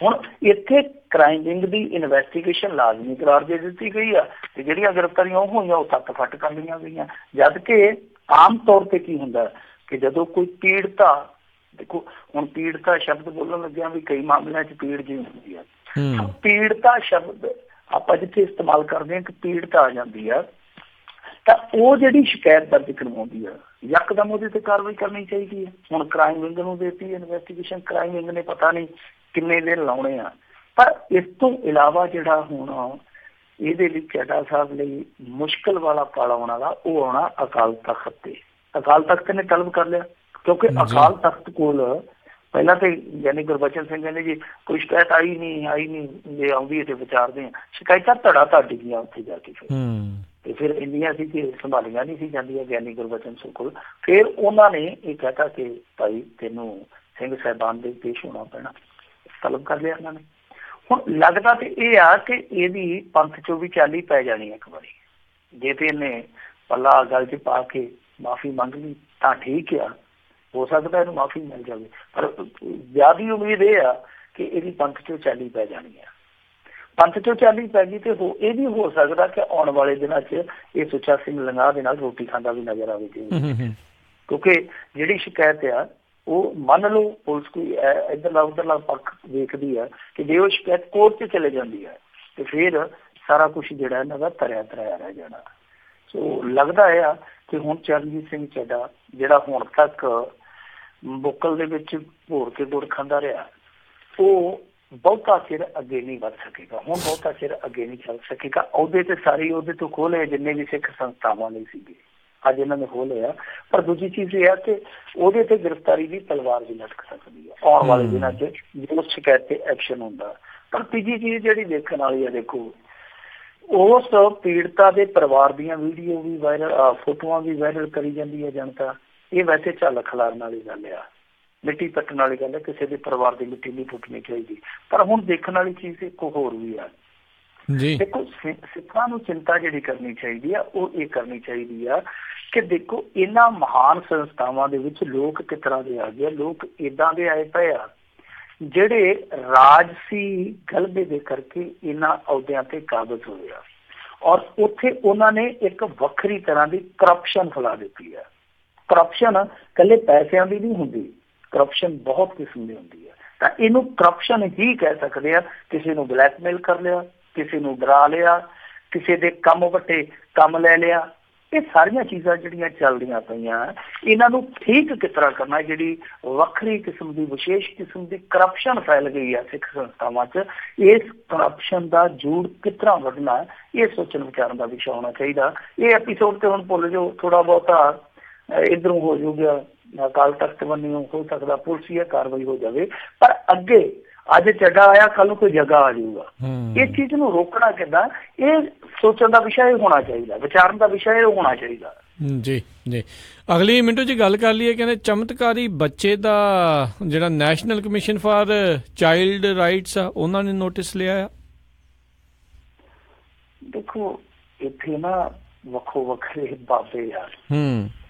ਹੁਣ ਇੱਥੇ ਕ੍ਰਾਈਮ ਵਿੰਗ ਦੀ ਇਨਵੈਸਟੀਗੇਸ਼ਨ ਲਾਜ਼ਮੀ ਕਰਾਰ ਦੇ ਦਿੱਤੀ ਗਈ ਆ, ਤੇ ਜਿਹੜੀਆਂ ਗ੍ਰਿਫਤਾਰੀਆਂ ਉਹ ਹੋਈਆਂ ਉਹ ਤੱਕ ਫੱਟ ਕਰ ਲਈਆਂ ਗਈਆਂ। ਜਦ ਕਿ ਆਮ ਤੌਰ ਤੇ ਕੀ ਹੁੰਦਾ ਕਿ ਜਦੋਂ ਕੋਈ ਪੀੜਤਾ, ਦੇਖੋ ਹੁਣ ਪੀੜਤਾ ਸ਼ਬਦ ਬੋਲਣ ਲੱਗਿਆ ਵੀ ਕਈ ਮਾਮਲਿਆਂ 'ਚ ਪੀੜ ਜਿਹੀ ਹੁੰਦੀ ਆ, ਪੀੜਤਾ ਸ਼ਬਦ ਆਪਾਂ ਜਿੱਥੇ ਇਸਤੇਮਾਲ ਕਰਦੇ ਹਾਂ ਕਿ ਪੀੜਤਾ ਆ ਜਾਂਦੀ ਆ, ਤਾਂ ਉਹ ਜਿਹੜੀ ਸ਼ਿਕਾਇਤ ਦਰਜ ਕਰਵਾਉਂਦੀ ਆ ਯਕਦਮ ਉਹਦੇ ਤੇ ਕਾਰਵਾਈ ਕਰਨੀ ਚਾਹੀਦੀ ਹੈ। ਹੁਣ ਕ੍ਰਾਈਮ ਵਿੰਗ ਨੂੰ ਦੇਤੀ ਇਨਵੈਸਟੀਗੇਸ਼ਨ, ਕ੍ਰਾਈਮ ਵਿੰਗ ਨੇ ਪਤਾ ਨਹੀਂ ਕਿੰਨੇ ਦਿਨ ਲਾਉਣੇ ਆ। ਪਰ ਇਸ ਤੋਂ ਇਲਾਵਾ ਜਿਹੜਾ ਹੁਣ ਇਹਦੇ ਲਈ ਚੱਡਾ ਸਾਹਿਬ ਲਈ ਮੁਸ਼ਕਿਲ ਵਾਲਾ ਪਲ ਆਉਣ ਵਾਲਾ ਉਹ ਆਉਣਾ ਅਕਾਲ ਤਖ਼ਤ ਤੇ। ਅਕਾਲ ਤਖ਼ਤ ਨੇ ਤਲਬ ਕਰ ਲਿਆ ਕਿਉਂਕਿ ਅਕਾਲ ਤਖ਼ਤ ਕੋਲ ਪਹਿਲਾਂ ਤੇ ਯਾਨੀ ਗੁਰਬਚਨ ਸਿੰਘ ਕਹਿੰਦੇ ਜੀ ਕੋਈ ਸ਼ਿਕਾਇਤ ਆਈ ਨਹੀਂ, ਜੇ ਆਉਂਦੀ ਹੈ ਤੇ ਵਿਚਾਰਦੇ ਹਾਂ। ਸ਼ਿਕਾਇਤਾਂ ਧੜਾ ਡਿੱਗੀਆਂ ਉੱਥੇ ਜਾ ਕੇ ਤੇ ਫਿਰ ਇੰਨੀਆਂ ਸੀ ਕਿ ਸੰਭਾਲੀਆਂ ਨਹੀਂ ਸੀ ਜਾਂਦੀਆਂ ਗਿਆਨੀ ਗੁਰਬਚਨ ਸਿੰਘ ਕੋਲ। ਫਿਰ ਉਹਨਾਂ ਨੇ ਇਹ ਕਹਿਤਾ ਕਿ ਭਾਈ ਤੈਨੂੰ ਸਿੰਘ ਸਾਹਿਬਾਨ ਦੇ ਪੇਸ਼ ਹੋਣਾ ਪੈਣਾ, ਤਲਬ ਕਰ ਲਿਆ ਇਹਨਾਂ ਨੇ। ਹੁਣ ਲੱਗਦਾ ਤੇ ਇਹ ਆ ਕਿ ਇਹਦੀ ਪੰਥ ਚੋਂ ਵੀ ਚਾਲੀ ਪੈ ਜਾਣੀ ਇੱਕ ਵਾਰੀ, ਜੇ ਤੇ ਇਹਨੇ ਪੱਲਾ ਗਲ 'ਚ ਪਾ ਕੇ ਮਾਫ਼ੀ ਮੰਗ ਲਈ ਤਾਂ ਠੀਕ ਆ, ਹੋ ਸਕਦਾ ਇਹਨੂੰ ਮਾਫ਼ੀ ਮਿਲ ਜਾਵੇ। ਪਰ ਜ਼ਿਆਦਾ ਉਮੀਦ ਇਹ ਆ ਕਿ ਇਹਦੀ ਪੰਥ ਚੋਂ ਚਾਲੀ ਪੈ ਜਾਣੀ ਆ। ਪੰਥ ਚੋਂ ਚਾਲੀ ਪੈ ਗਈ ਤੇ ਇਹ ਵੀ ਹੋ ਸਕਦਾ ਕਿ ਆਉਣ ਵਾਲੇ ਦਿਨਾਂ 'ਚ ਇਹ ਸੁੱਚਾ ਸਿੰਘ ਲੰਗਾਹ ਦੇ ਨਾਲ ਰੋਟੀ ਖਾਂਦਾ ਵੀ ਨਜ਼ਰ ਆਵੇ, ਕਿਉਂਕਿ ਜਿਹੜੀ ਸ਼ਿਕਾਇਤ ਆ ਉਹ ਮੰਨ ਲਓ ਪੁਲਿਸ ਕੋਈ ਇੱਧਰਲਾ ਉੱਧਰਲਾ ਪੱਖ ਵੇਖਦੀ ਆ ਕਿ ਜੇ ਉਹ ਸ਼ਿਕਾਇਤ ਕੋਰਟ 'ਚ ਚਲੇ ਜਾਂਦੀ ਹੈ ਤੇ ਫਿਰ ਸਾਰਾ ਕੁਛ ਜਿਹੜਾ ਇਹਨਾਂ ਦਾ ਤਰਿਆ ਰਹਿ ਜਾਣਾ। ਸੋ ਲੱਗਦਾ ਆ ਕਿ ਹੁਣ ਚਰਨਜੀਤ ਸਿੰਘ ਚੱਢਾ ਜਿਹੜਾ ਹੁਣ ਤੱਕ ਬੁੱਕਲ ਦੇ ਵਿੱਚ ਭੋਰ ਕੇ ਗੁੜ ਖਾਂਦਾ ਰਿਹਾ, ਉਹ ਬਹੁਤਾ ਚਿਰ ਅੱਗੇ ਨਹੀਂ ਵੱਧ ਸਕੇਗਾ। ਹੁਣ ਬਹੁਤਾ ਚਿਰ ਅੱਗੇ ਨਹੀਂ ਚੱਲ ਸਕੇਗਾ। ਉਹਦੇ ਤੇ ਸਾਰੇ ਉਹਦੇ ਤੋਂ ਖੋਹ ਲਏ ਜਿੰਨੇ ਵੀ ਸਿੱਖ ਸੰਸਥਾਵਾਂ ਨਹੀਂ ਸੀਗੇ, ਅੱਜ ਇਹਨਾਂ ਨੇ ਖੋਹ ਲਿਆ। ਪਰ ਦੂਜੀ ਚੀਜ਼ ਇਹ ਆ ਕਿ ਉਹਦੇ ਤੇ ਗ੍ਰਿਫਤਾਰੀ ਦੀ ਤਲਵਾਰ ਵੀ ਲਟਕ ਸਕਦੀ ਹੈ ਆਉਣ ਵਾਲੇ ਦਿਨਾਂ 'ਚ ਜੇ ਉਸ ਸ਼ਿਕਾਇਤ ਤੇ ਐਕਸ਼ਨ ਹੁੰਦਾ। ਪਰ ਤੀਜੀ ਚੀਜ਼ ਜਿਹੜੀ ਦੇਖਣ ਵਾਲੀ ਆ, ਦੇਖੋ ਉਸ ਪੀੜਤਾ ਦੇ ਪਰਿਵਾਰ ਦੀਆਂ ਵੀਡੀਓ ਵੀ ਵਾਇਰਲ, ਫੋਟੋਆਂ ਵੀ ਵਾਇਰਲ ਕਰੀ ਜਾਂਦੀ ਹੈ ਜਨਤਾ। ਇਹ ਵੈਸੇ ਝੱਲ ਖਿਲਾਰਨ ਵਾਲੀ ਗੱਲ ਆ, ਮਿੱਟੀ ਪੱਟਣ ਵਾਲੀ ਗੱਲ ਹੈ। ਕਿਸੇ ਦੇ ਪਰਿਵਾਰ ਦੀ ਮਿੱਟੀ ਨਹੀਂ ਪੁੱਟਣੀ ਚਾਹੀਦੀ। ਪਰ ਹੁਣ ਦੇਖਣ ਵਾਲੀ ਚੀਜ਼ ਇੱਕ ਹੋਰ ਵੀ ਆ। ਦੇਖੋ ਸਿੱਖਾਂ ਨੂੰ ਚਿੰਤਾ ਜਿਹੜੀ ਕਰਨੀ ਚਾਹੀਦੀ ਆ ਉਹ ਇਹ ਕਰਨੀ ਚਾਹੀਦੀ ਆ ਕਿ ਦੇਖੋ ਇਹਨਾਂ ਮਹਾਨ ਸੰਸਥਾਵਾਂ ਦੇ ਵਿੱਚ ਲੋਕ ਕਿਸ ਤਰ੍ਹਾਂ ਦੇ ਆ ਗਏ। ਲੋਕ ਏਦਾਂ ਦੇ ਆਏ ਪਏ ਆ ਜਿਹੜੇ ਰਾਜਸੀ ਗਲਬੇ ਦੇ ਕਰਕੇ ਇਹਨਾਂ ਅਹੁਦਿਆਂ ਤੇ ਕਾਬਜ਼ ਹੋਏ ਆ, ਔਰ ਉੱਥੇ ਉਹਨਾਂ ਨੇ ਇੱਕ ਵੱਖਰੀ ਤਰ੍ਹਾਂ ਦੀ ਕਰਪਸ਼ਨ ਫੈਲਾ ਦਿੱਤੀ ਹੈ। ਕਰਪਸ਼ਨ ਇਕੱਲੇ ਪੈਸਿਆਂ ਦੀ ਨਹੀਂ ਹੁੰਦੀ, ਕਰਪਸ਼ਨ ਬਹੁਤ ਕਿਸਮ ਦੀ ਹੁੰਦੀ ਹੈ। ਤਾਂ ਇਹਨੂੰ ਕਰਪਸ਼ਨ ਹੀ ਕਹਿ ਸਕਦੇ ਆ। ਕਿਸੇ ਨੂੰ ਬਲੈਕਮੇਲ ਕਰ ਲਿਆ, ਕਿਸੇ ਨੂੰ ਡਰਾ ਲਿਆ, ਕਿਸੇ ਦੇ ਕੰਮ ਵੱਟੇ ਕੰਮ ਲੈ ਲਿਆ। ਇਹ ਸਾਰੀਆਂ ਚੀਜ਼ਾਂ ਜਿਹੜੀਆਂ ਚੱਲਦੀਆਂ ਪਈਆਂ, ਇਹਨਾਂ ਨੂੰ ਠੀਕ ਕਿਸ ਤਰ੍ਹਾਂ ਕਰਨਾ, ਜਿਹੜੀ ਵੱਖਰੀ ਕਿਸਮ ਦੀ ਵਿਸ਼ੇਸ਼ ਕਿਸਮ ਦੀ ਕਰਪਸ਼ਨ ਫੈਲ ਗਈ ਹੈ ਸਿੱਖ ਸੰਸਥਾਵਾਂ 'ਚ, ਇਸ ਕਰਪਸ਼ਨ ਦਾ ਜੂੜ ਕਿਸ ਤਰ੍ਹਾਂ ਵੱਢਣਾ, ਇਹ ਸੋਚਣ ਵਿਚਾਰਨ ਦਾ ਵਿਸ਼ਾ ਹੋਣਾ ਚਾਹੀਦਾ। ਇਹ ਐਪੀਸੋਡ ਤੇ ਹੁਣ ਭੁੱਲ ਜਾਓ, ਥੋੜ੍ਹਾ ਬਹੁਤਾ ਇੱਧਰੋਂ ਹੋ ਜਾਊਗਾ, ਅਕਾਲ ਤਖ਼ਤ ਬੰਨਿਓ ਹੋ ਸਕਦਾ ਪੁਲਿਸੀਆ ਕਾਰਵਾਈ ਹੋ ਜਾਵੇ, ਪਰ ਅੱਗੇ ਅੱਜ ਚੱਡਾ ਆਇਆ ਕੱਲ ਨੂੰ ਕੋਈ ਜਗ੍ਹਾ ਆ ਜਾਊਗਾ। ਇਸ ਚੀਜ਼ ਨੂੰ ਰੋਕਣਾ ਕਿੱਦਾਂ, ਇਹ ਸੋਚਣ ਦਾ ਵਿਸ਼ਾ ਇਹ ਹੋਣਾ ਚਾਹੀਦਾ, ਵਿਚਾਰਨ ਦਾ ਵਿਸ਼ਾ ਇਹ ਹੋਣਾ ਚਾਹੀਦਾ। ਜੀ ਜੀ, ਅਗਲੀ ਮਿੰਟੋ 'ਚ ਗੱਲ ਕਰ ਲਈਏ। ਕਹਿੰਦੇ ਚਮਤਕਾਰੀ ਬੱਚੇ ਦਾ ਜਿਹੜਾ national commission for child rights ਆ ਉਹਨਾਂ ਨੇ ਨੋਟਿਸ ਲਿਆ ਆ। ਦੇਖੋ ਇੱਥੇ ਨਾ ਵੱਖੋ ਵੱਖਰੇ ਬਾਬੇ ਆ।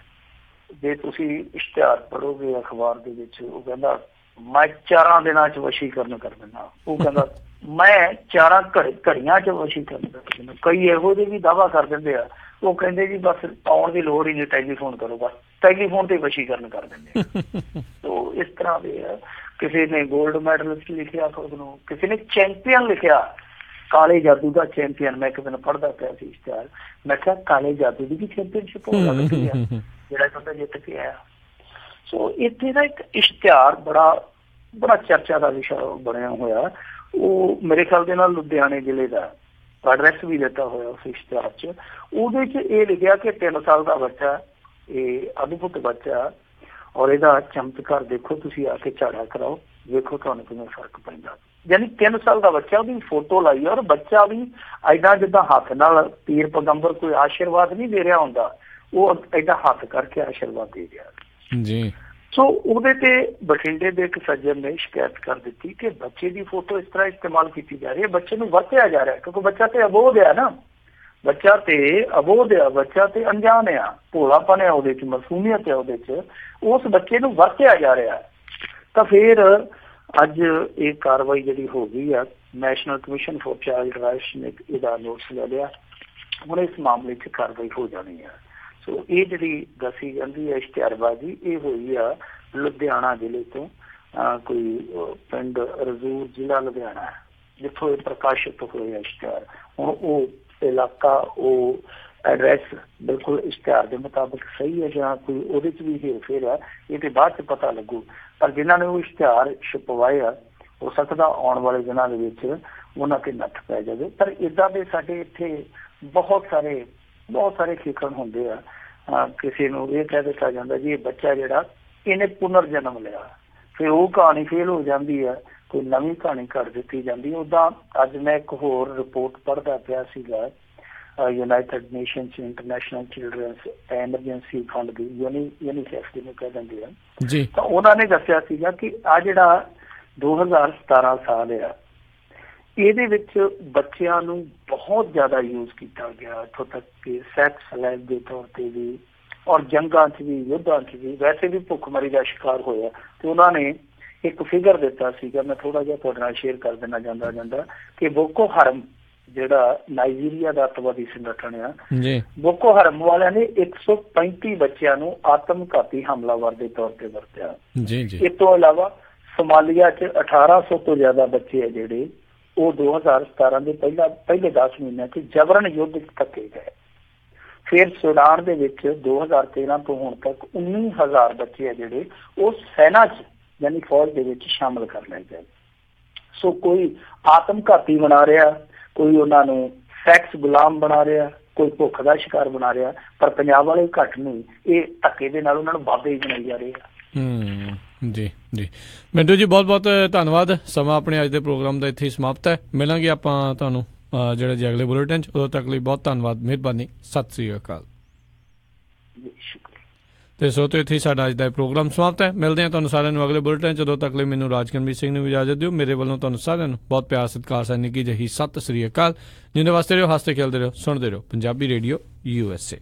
ਜੇ ਤੁਸੀਂ ਇਸ਼ਤਿਹਾਰ ਪੜ੍ਹੋਗੇ ਅਖਬਾਰ ਦੇ ਵਿੱਚ, ਉਹ ਕਹਿੰਦਾ ਮੈਂ 4 ਦਿਨਾਂ 'ਚ ਵਸ਼ੀਕਰਨ ਕਰ ਦਿੰਦਾ, ਉਹ ਕਹਿੰਦਾ ਮੈਂ 4 ਘੜੀਆਂ 'ਚ ਵਸ਼ੀਕਰਨ ਕਰ ਦਿੰਦਾ। ਕਈ ਇਹੋ ਜਿਹੇ ਵੀ ਦਾਅਵਾ ਕਰ ਦਿੰਦੇ ਆ, ਉਹ ਕਹਿੰਦੇ ਜੀ ਬਸ ਆਉਣ ਦੀ ਲੋੜ ਹੀ ਨਹੀਂ, ਟੈਲੀਫੋਨ ਕਰੋ, ਬਸ ਟੈਲੀਫੋਨ ਤੇ ਵਸ਼ੀਕਰਨ ਕਰ ਦਿੰਦੇ ਆ। ਤੋ ਇਸ ਤਰ੍ਹਾਂ ਦੇ ਆ। ਕਿਸੇ ਨੇ ਗੋਲਡ ਮੈਡਲਿਸਟ ਲਿਖਿਆ ਖੁਦ ਨੂੰ, ਕਿਸੇ ਨੇ ਚੈਂਪੀਅਨ ਲਿਖਿਆ, ਕਾਲੇ ਜਾਦੂ ਦਾ ਚੈਂਪੀਅਨ। ਮੈਂ ਇੱਕ ਦਿਨ ਪੜ੍ਹਦਾ ਪਿਆ ਸੀ ਇਸ਼ਤਿਹਾਰ, ਮੈਂ ਕਿਹਾ ਕਾਲੇ ਜਾਦੂ ਦੀ ਵੀ ਚੈਂਪੀਅਨਸ਼ਿਪ ਹੋ ਸਕਦੀ ਆ, ਜਿਹੜਾ ਬੰਦਾ ਜਿੱਤ ਕੇ ਆਇਆ। ਸੋ ਇੱਥੇ ਦਾ ਇੱਕ ਇਸ਼ਤਿਹਾਰ ਬੜਾ ਚਰਚਾ ਦਾ ਵਿਸ਼ਾ ਬਣਿਆ ਹੋਇਆ। ਉਹ ਮੇਰੇ ਖਿਆਲ ਦੇ ਨਾਲ ਲੁਧਿਆਣੇ ਜ਼ਿਲ੍ਹੇ ਦਾ ਐਡਰੈਸ ਵੀ ਦਿੱਤਾ ਹੋਇਆ ਉਸ ਇਸ਼ਤਿਹਾਰ 'ਚ। ਉਹਦੇ 'ਚ ਇਹ ਲਿਖਿਆ ਕਿ 3 ਸਾਲ ਦਾ ਬੱਚਾ, ਇਹ ਅਦਭੁਤ ਬੱਚਾ, ਔਰ ਇਹਦਾ ਚਮਤਕਾਰ ਦੇਖੋ, ਤੁਸੀਂ ਆ ਕੇ ਝਾੜਾ ਕਰਾਓ, ਵੇਖੋ ਤੁਹਾਨੂੰ ਕਿਵੇਂ ਫਰਕ ਪੈਂਦਾ। ਯਾਨੀ 3 ਸਾਲ ਦਾ ਬੱਚਾ, ਉਹਦੀ ਫੋਟੋ ਲਾਈ, ਔਰ ਬੱਚਾ ਵੀ ਏਦਾਂ ਜਿੱਦਾਂ ਹੱਥ ਨਾਲ ਪੀਰ ਪੈਗੰਬਰ ਕੋਈ ਆਸ਼ੀਰਵਾਦ ਨਹੀਂ ਦੇ ਰਿਹਾ ਹੁੰਦਾ, ਉਹ ਏਦਾਂ ਹੱਥ ਕਰਕੇ ਆਸ਼ੀਰਵਾਦ ਦੇ ਰਿਹਾ ਜੀ। ਸੋ ਉਹਦੇ ਤੇ ਬਠਿੰਡੇ ਦੇ ਇੱਕ ਸੱਜਣ ਨੇ ਸ਼ਿਕਾਇਤ ਕਰ ਦਿੱਤੀ ਕਿ ਬੱਚੇ ਦੀ ਫੋਟੋ ਇਸ ਤਰ੍ਹਾਂ ਇਸਤੇਮਾਲ ਕੀਤੀ ਜਾ ਰਹੀ ਹੈ, ਬੱਚੇ ਨੂੰ ਵਰਤਿਆ ਜਾ ਰਿਹਾ, ਕਿਉਂਕਿ ਬੱਚਾ ਤੇ ਅਬੋਧ ਆ ਨਾ, ਬੱਚਾ ਤੇ ਅਬੋਧ ਆ, ਬੱਚਾ ਤੇ ਅਣਜਾਣ ਆ, ਭੋਲਾਪਨ ਆ ਉਹਦੇ 'ਚ, ਮਾਸੂਮੀਅਤ ਆ ਉਹਦੇ 'ਚ, ਉਸ ਬੱਚੇ ਨੂੰ ਵਰਤਿਆ ਜਾ ਰਿਹਾ। ਤਾਂ ਫਿਰ ਅੱਜ ਇਹ ਕਾਰਵਾਈ ਜਿਹੜੀ ਹੋ ਗਈ ਆ, national commission for child rights ਨੇ ਇਹਦਾ ਨੋਟਿਸ ਲੈ ਲਿਆ। ਹੁਣ ਇਸ ਮਾਮਲੇ 'ਚ ਕਾਰਵਾਈ ਹੋ ਜਾਣੀ ਆ। ਸੋ ਇਹ ਜਿਹੜੀ ਦੱਸੀ ਜਾਂਦੀ ਹੈ ਇਸ਼ਤਿਹਾਰਬਾਜ਼ੀ, ਇਹ ਹੋਈ ਆ ਲੁਧਿਆਣਾ ਜ਼ਿਲ੍ਹੇ ਤੋਂ, ਕੋਈ ਪਿੰਡ ਰਜ਼ੂਰ, ਜ਼ਿਲ੍ਹਾ ਲੁਧਿਆਣਾ, ਜਿੱਥੋਂ ਇਹ ਪ੍ਰਕਾਸ਼ਿਤ ਹੋਇਆ ਇਸ਼ਤਿਹਾਰ। ਹੁਣ ਉਹ ਇਲਾਕਾ, ਉਹ ਐਡਰੈਸ ਬਿਲਕੁਲ ਇਸ਼ਤਿਹਾਰ ਦੇ ਮੁਤਾਬਿਕ ਸਹੀ ਹੈ ਜਾਂ ਕੋਈ ਉਹਦੇ 'ਚ ਵੀ ਹੇਰ-ਫੇਰ ਆ, ਇਹ ਤੇ ਬਾਅਦ 'ਚ ਪਤਾ ਲੱਗੂ। ਪਰ ਜਿਨ੍ਹਾਂ ਨੇ ਉਹ ਇਸ਼ਤਿਹਾਰ ਛਪਵਾਏ ਆ, ਹੋ ਸਕਦਾ ਆਉਣ ਵਾਲੇ ਦਿਨਾਂ ਦੇ ਵਿੱਚ ਉਹਨਾਂ ਤੇ ਨੱਥ ਪੈ ਜਾਵੇ। ਪਰ ਇੱਦਾਂ ਦੇ ਸਾਡੇ ਇੱਥੇ ਬਹੁਤ ਸਾਰੇ ਖੇਤਰ ਹੁੰਦੇ ਆ। ਕਿਸੇ ਨੂੰ ਇਹ ਕਹਿ ਦਿੱਤਾ ਜਾਂਦਾ ਜੀ ਇਹ ਬੱਚਾ ਜਿਹੜਾ ਇਹਨੇ ਪੁਨਰ ਜਨਮ ਲਿਆ, ਫਿਰ ਉਹ ਕਹਾਣੀ ਫੇਲ ਹੋ ਜਾਂਦੀ ਹੈ, ਕੋਈ ਨਵੀਂ ਕਹਾਣੀ ਘੜ ਦਿੱਤੀ ਜਾਂਦੀ ਹੈ। ਉੱਦਾਂ ਅੱਜ ਮੈਂ ਇੱਕ ਹੋਰ ਰਿਪੋਰਟ ਪੜ੍ਹਦਾ ਪਿਆ ਸੀਗਾ, United nations international children's emergency fund ਦੀ, ਯੂਨੀਸੈਫ ਜਿਹਨੂੰ ਕਹਿ ਦਿੰਦੇ ਆ ਜੀ। ਤਾਂ ਉਹਨਾਂ ਨੇ ਦੱਸਿਆ ਸੀਗਾ ਕਿ ਆ ਜਿਹੜਾ 2017 ਸਾਲ ਆ, ਇਹਦੇ ਵਿੱਚ ਬੱਚਿਆਂ ਨੂੰ ਬਹੁਤ ਜ਼ਿਆਦਾ ਯੂਜ਼ ਕੀਤਾ ਗਿਆ, ਇੱਥੋਂ ਤੱਕ ਕਿ ਸੈਕਸ ਲਾਈਫ ਦੇ ਤੌਰ ਤੇ ਵੀ, ਔਰ ਜੰਗਾਂ 'ਚ ਵੀ, ਯੁੱਧਾਂ 'ਚ ਵੀ, ਵੈਸੇ ਵੀ ਭੁੱਖਮਰੀ ਦਾ ਸ਼ਿਕਾਰ ਹੋਇਆ। ਤੇ ਉਹਨਾਂ ਨੇ ਇੱਕ ਫਿਗਰ ਦਿੱਤਾ ਸੀਗਾ, ਮੈਂ ਥੋੜਾ ਜਿਹਾ ਤੁਹਾਡੇ ਨਾਲ ਸ਼ੇਅਰ ਕਰ ਦੇਣਾ ਜਾਂਦਾ ਕਿ ਬੋਕੋ ਹਰਮ ਜਿਹੜਾ ਨਾਈਜੀਰੀਆ ਦਾ ਅੱਤਵਾਦੀ ਸੰਗਠਨ ਆ, ਬੋਕੋ ਹਰਮ ਵਾਲਿਆਂ ਨੇ 135 ਬੱਚਿਆਂ ਨੂੰ ਆਤਮਘਾਤੀ ਹਮਲਾਵਰ ਦੇ ਤੌਰ ਤੇ ਵਰਤਿਆ। ਇਸ ਤੋਂ ਇਲਾਵਾ ਸੋਮਾਲੀਆ 'ਚ 1800 ਤੋਂ ਜ਼ਿਆਦਾ ਬੱਚੇ ਆ ਜਿਹੜੇ ਉਹ 2017 ਦੇ ਪਹਿਲੇ 10 ਮਹੀਨਿਆਂ 'ਚ ਜਬਰਨ ਯੁੱਧ ਧੱਕੇ ਗਏ। ਫਿਰ ਸੁਡਾਨ ਦੇ ਵਿੱਚ 2013 ਤੋਂ ਹੁਣ ਤੱਕ 19,000 ਬੱਚੇ ਆ ਜਿਹੜੇ ਉਹ ਸੈਨਾ 'ਚ ਯਾਨੀ ਫੌਜ ਦੇ ਵਿੱਚ ਸ਼ਾਮਲ ਕਰ ਲਏ ਗਏ। ਸੋ ਕੋਈ ਆਤਮਘਾਤੀ ਬਣਾ ਰਿਹਾ, ਕੋਈ ਉਹਨਾਂ ਨੂੰ ਸੈਕਸ ਗੁਲਾਮ ਬਣਾ ਰਿਹਾ, ਕੋਈ ਭੁੱਖ ਦਾ ਸ਼ਿਕਾਰ ਬਣਾ ਰਿਹਾ, ਪਰ ਪੰਜਾਬ ਵਾਲੇ ਘੱਟ ਨਹੀਂ, ਇਹ ਧੱਕੇ ਦੇ ਨਾਲ ਉਹਨਾਂ ਨੂੰ ਬਾਬੇ ਹੀ ਬਣਾਈ ਜਾ ਰਹੇ ਆ। ਜੀ ਜੀ ਮਿੰਟੂ ਜੀ, ਬਹੁਤ ਬਹੁਤ ਧੰਨਵਾਦ। ਸਮਾਂ ਆਪਣੇ ਅੱਜ ਦੇ ਪ੍ਰੋਗਰਾਮ ਦਾ ਇੱਥੇ ਹੀ ਸਮਾਪਤ ਹੈ। ਮਿਲਾਂਗੇ ਆਪਾਂ ਤੁਹਾਨੂੰ ਜਿਹੜੇ ਜੀ ਅਗਲੇ ਬੁਲੇਟਿਨ 'ਚ। ਉਦੋਂ ਤੱਕ ਲਈ ਬਹੁਤ ਧੰਨਵਾਦ, ਮਿਹਰਬਾਨੀ, ਸਤਿ ਸ੍ਰੀ ਅਕਾਲ। ਤੇ ਸੋ ਤੋਂ ਇੱਥੇ ਹੀ ਸਾਡਾ ਅੱਜ ਦਾ ਪ੍ਰੋਗਰਾਮ ਸਮਾਪਤ ਹੈ। ਮਿਲਦੇ ਹਾਂ ਤੁਹਾਨੂੰ ਸਾਰਿਆਂ ਨੂੰ ਅਗਲੇ ਬੁਲੇਟਿਨ 'ਚ। ਉਦੋਂ ਤੱਕ ਲਈ ਮੈਨੂੰ ਰਾਜਕਰਮਜੀਤ ਸਿੰਘ ਨੂੰ ਇਜਾਜ਼ਤ ਦਿਓ। ਮੇਰੇ ਵੱਲੋਂ ਤੁਹਾਨੂੰ ਸਾਰਿਆਂ ਨੂੰ ਬਹੁਤ ਪਿਆਰ ਸਤਿਕਾਰ ਸਤਿ ਨਿੱਘੀ ਜਿਹੀ ਸਤਿ ਸ੍ਰੀ ਅਕਾਲ। ਜਿੰਨੇ ਵਾਸਤੇ ਰਹੋ, ਹੱਸਦੇ ਖੇਲਦੇ ਰਹੋ, ਸੁਣਦੇ ਰਹੋ Punjabi radio USA।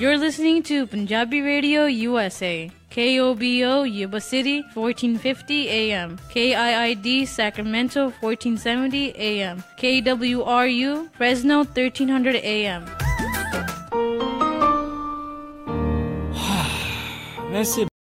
You're listening to Punjabi Radio USA, KOBO Yuba City 1450 AM, KIID Sacramento 1470 AM, KWRU Fresno 1300 AM.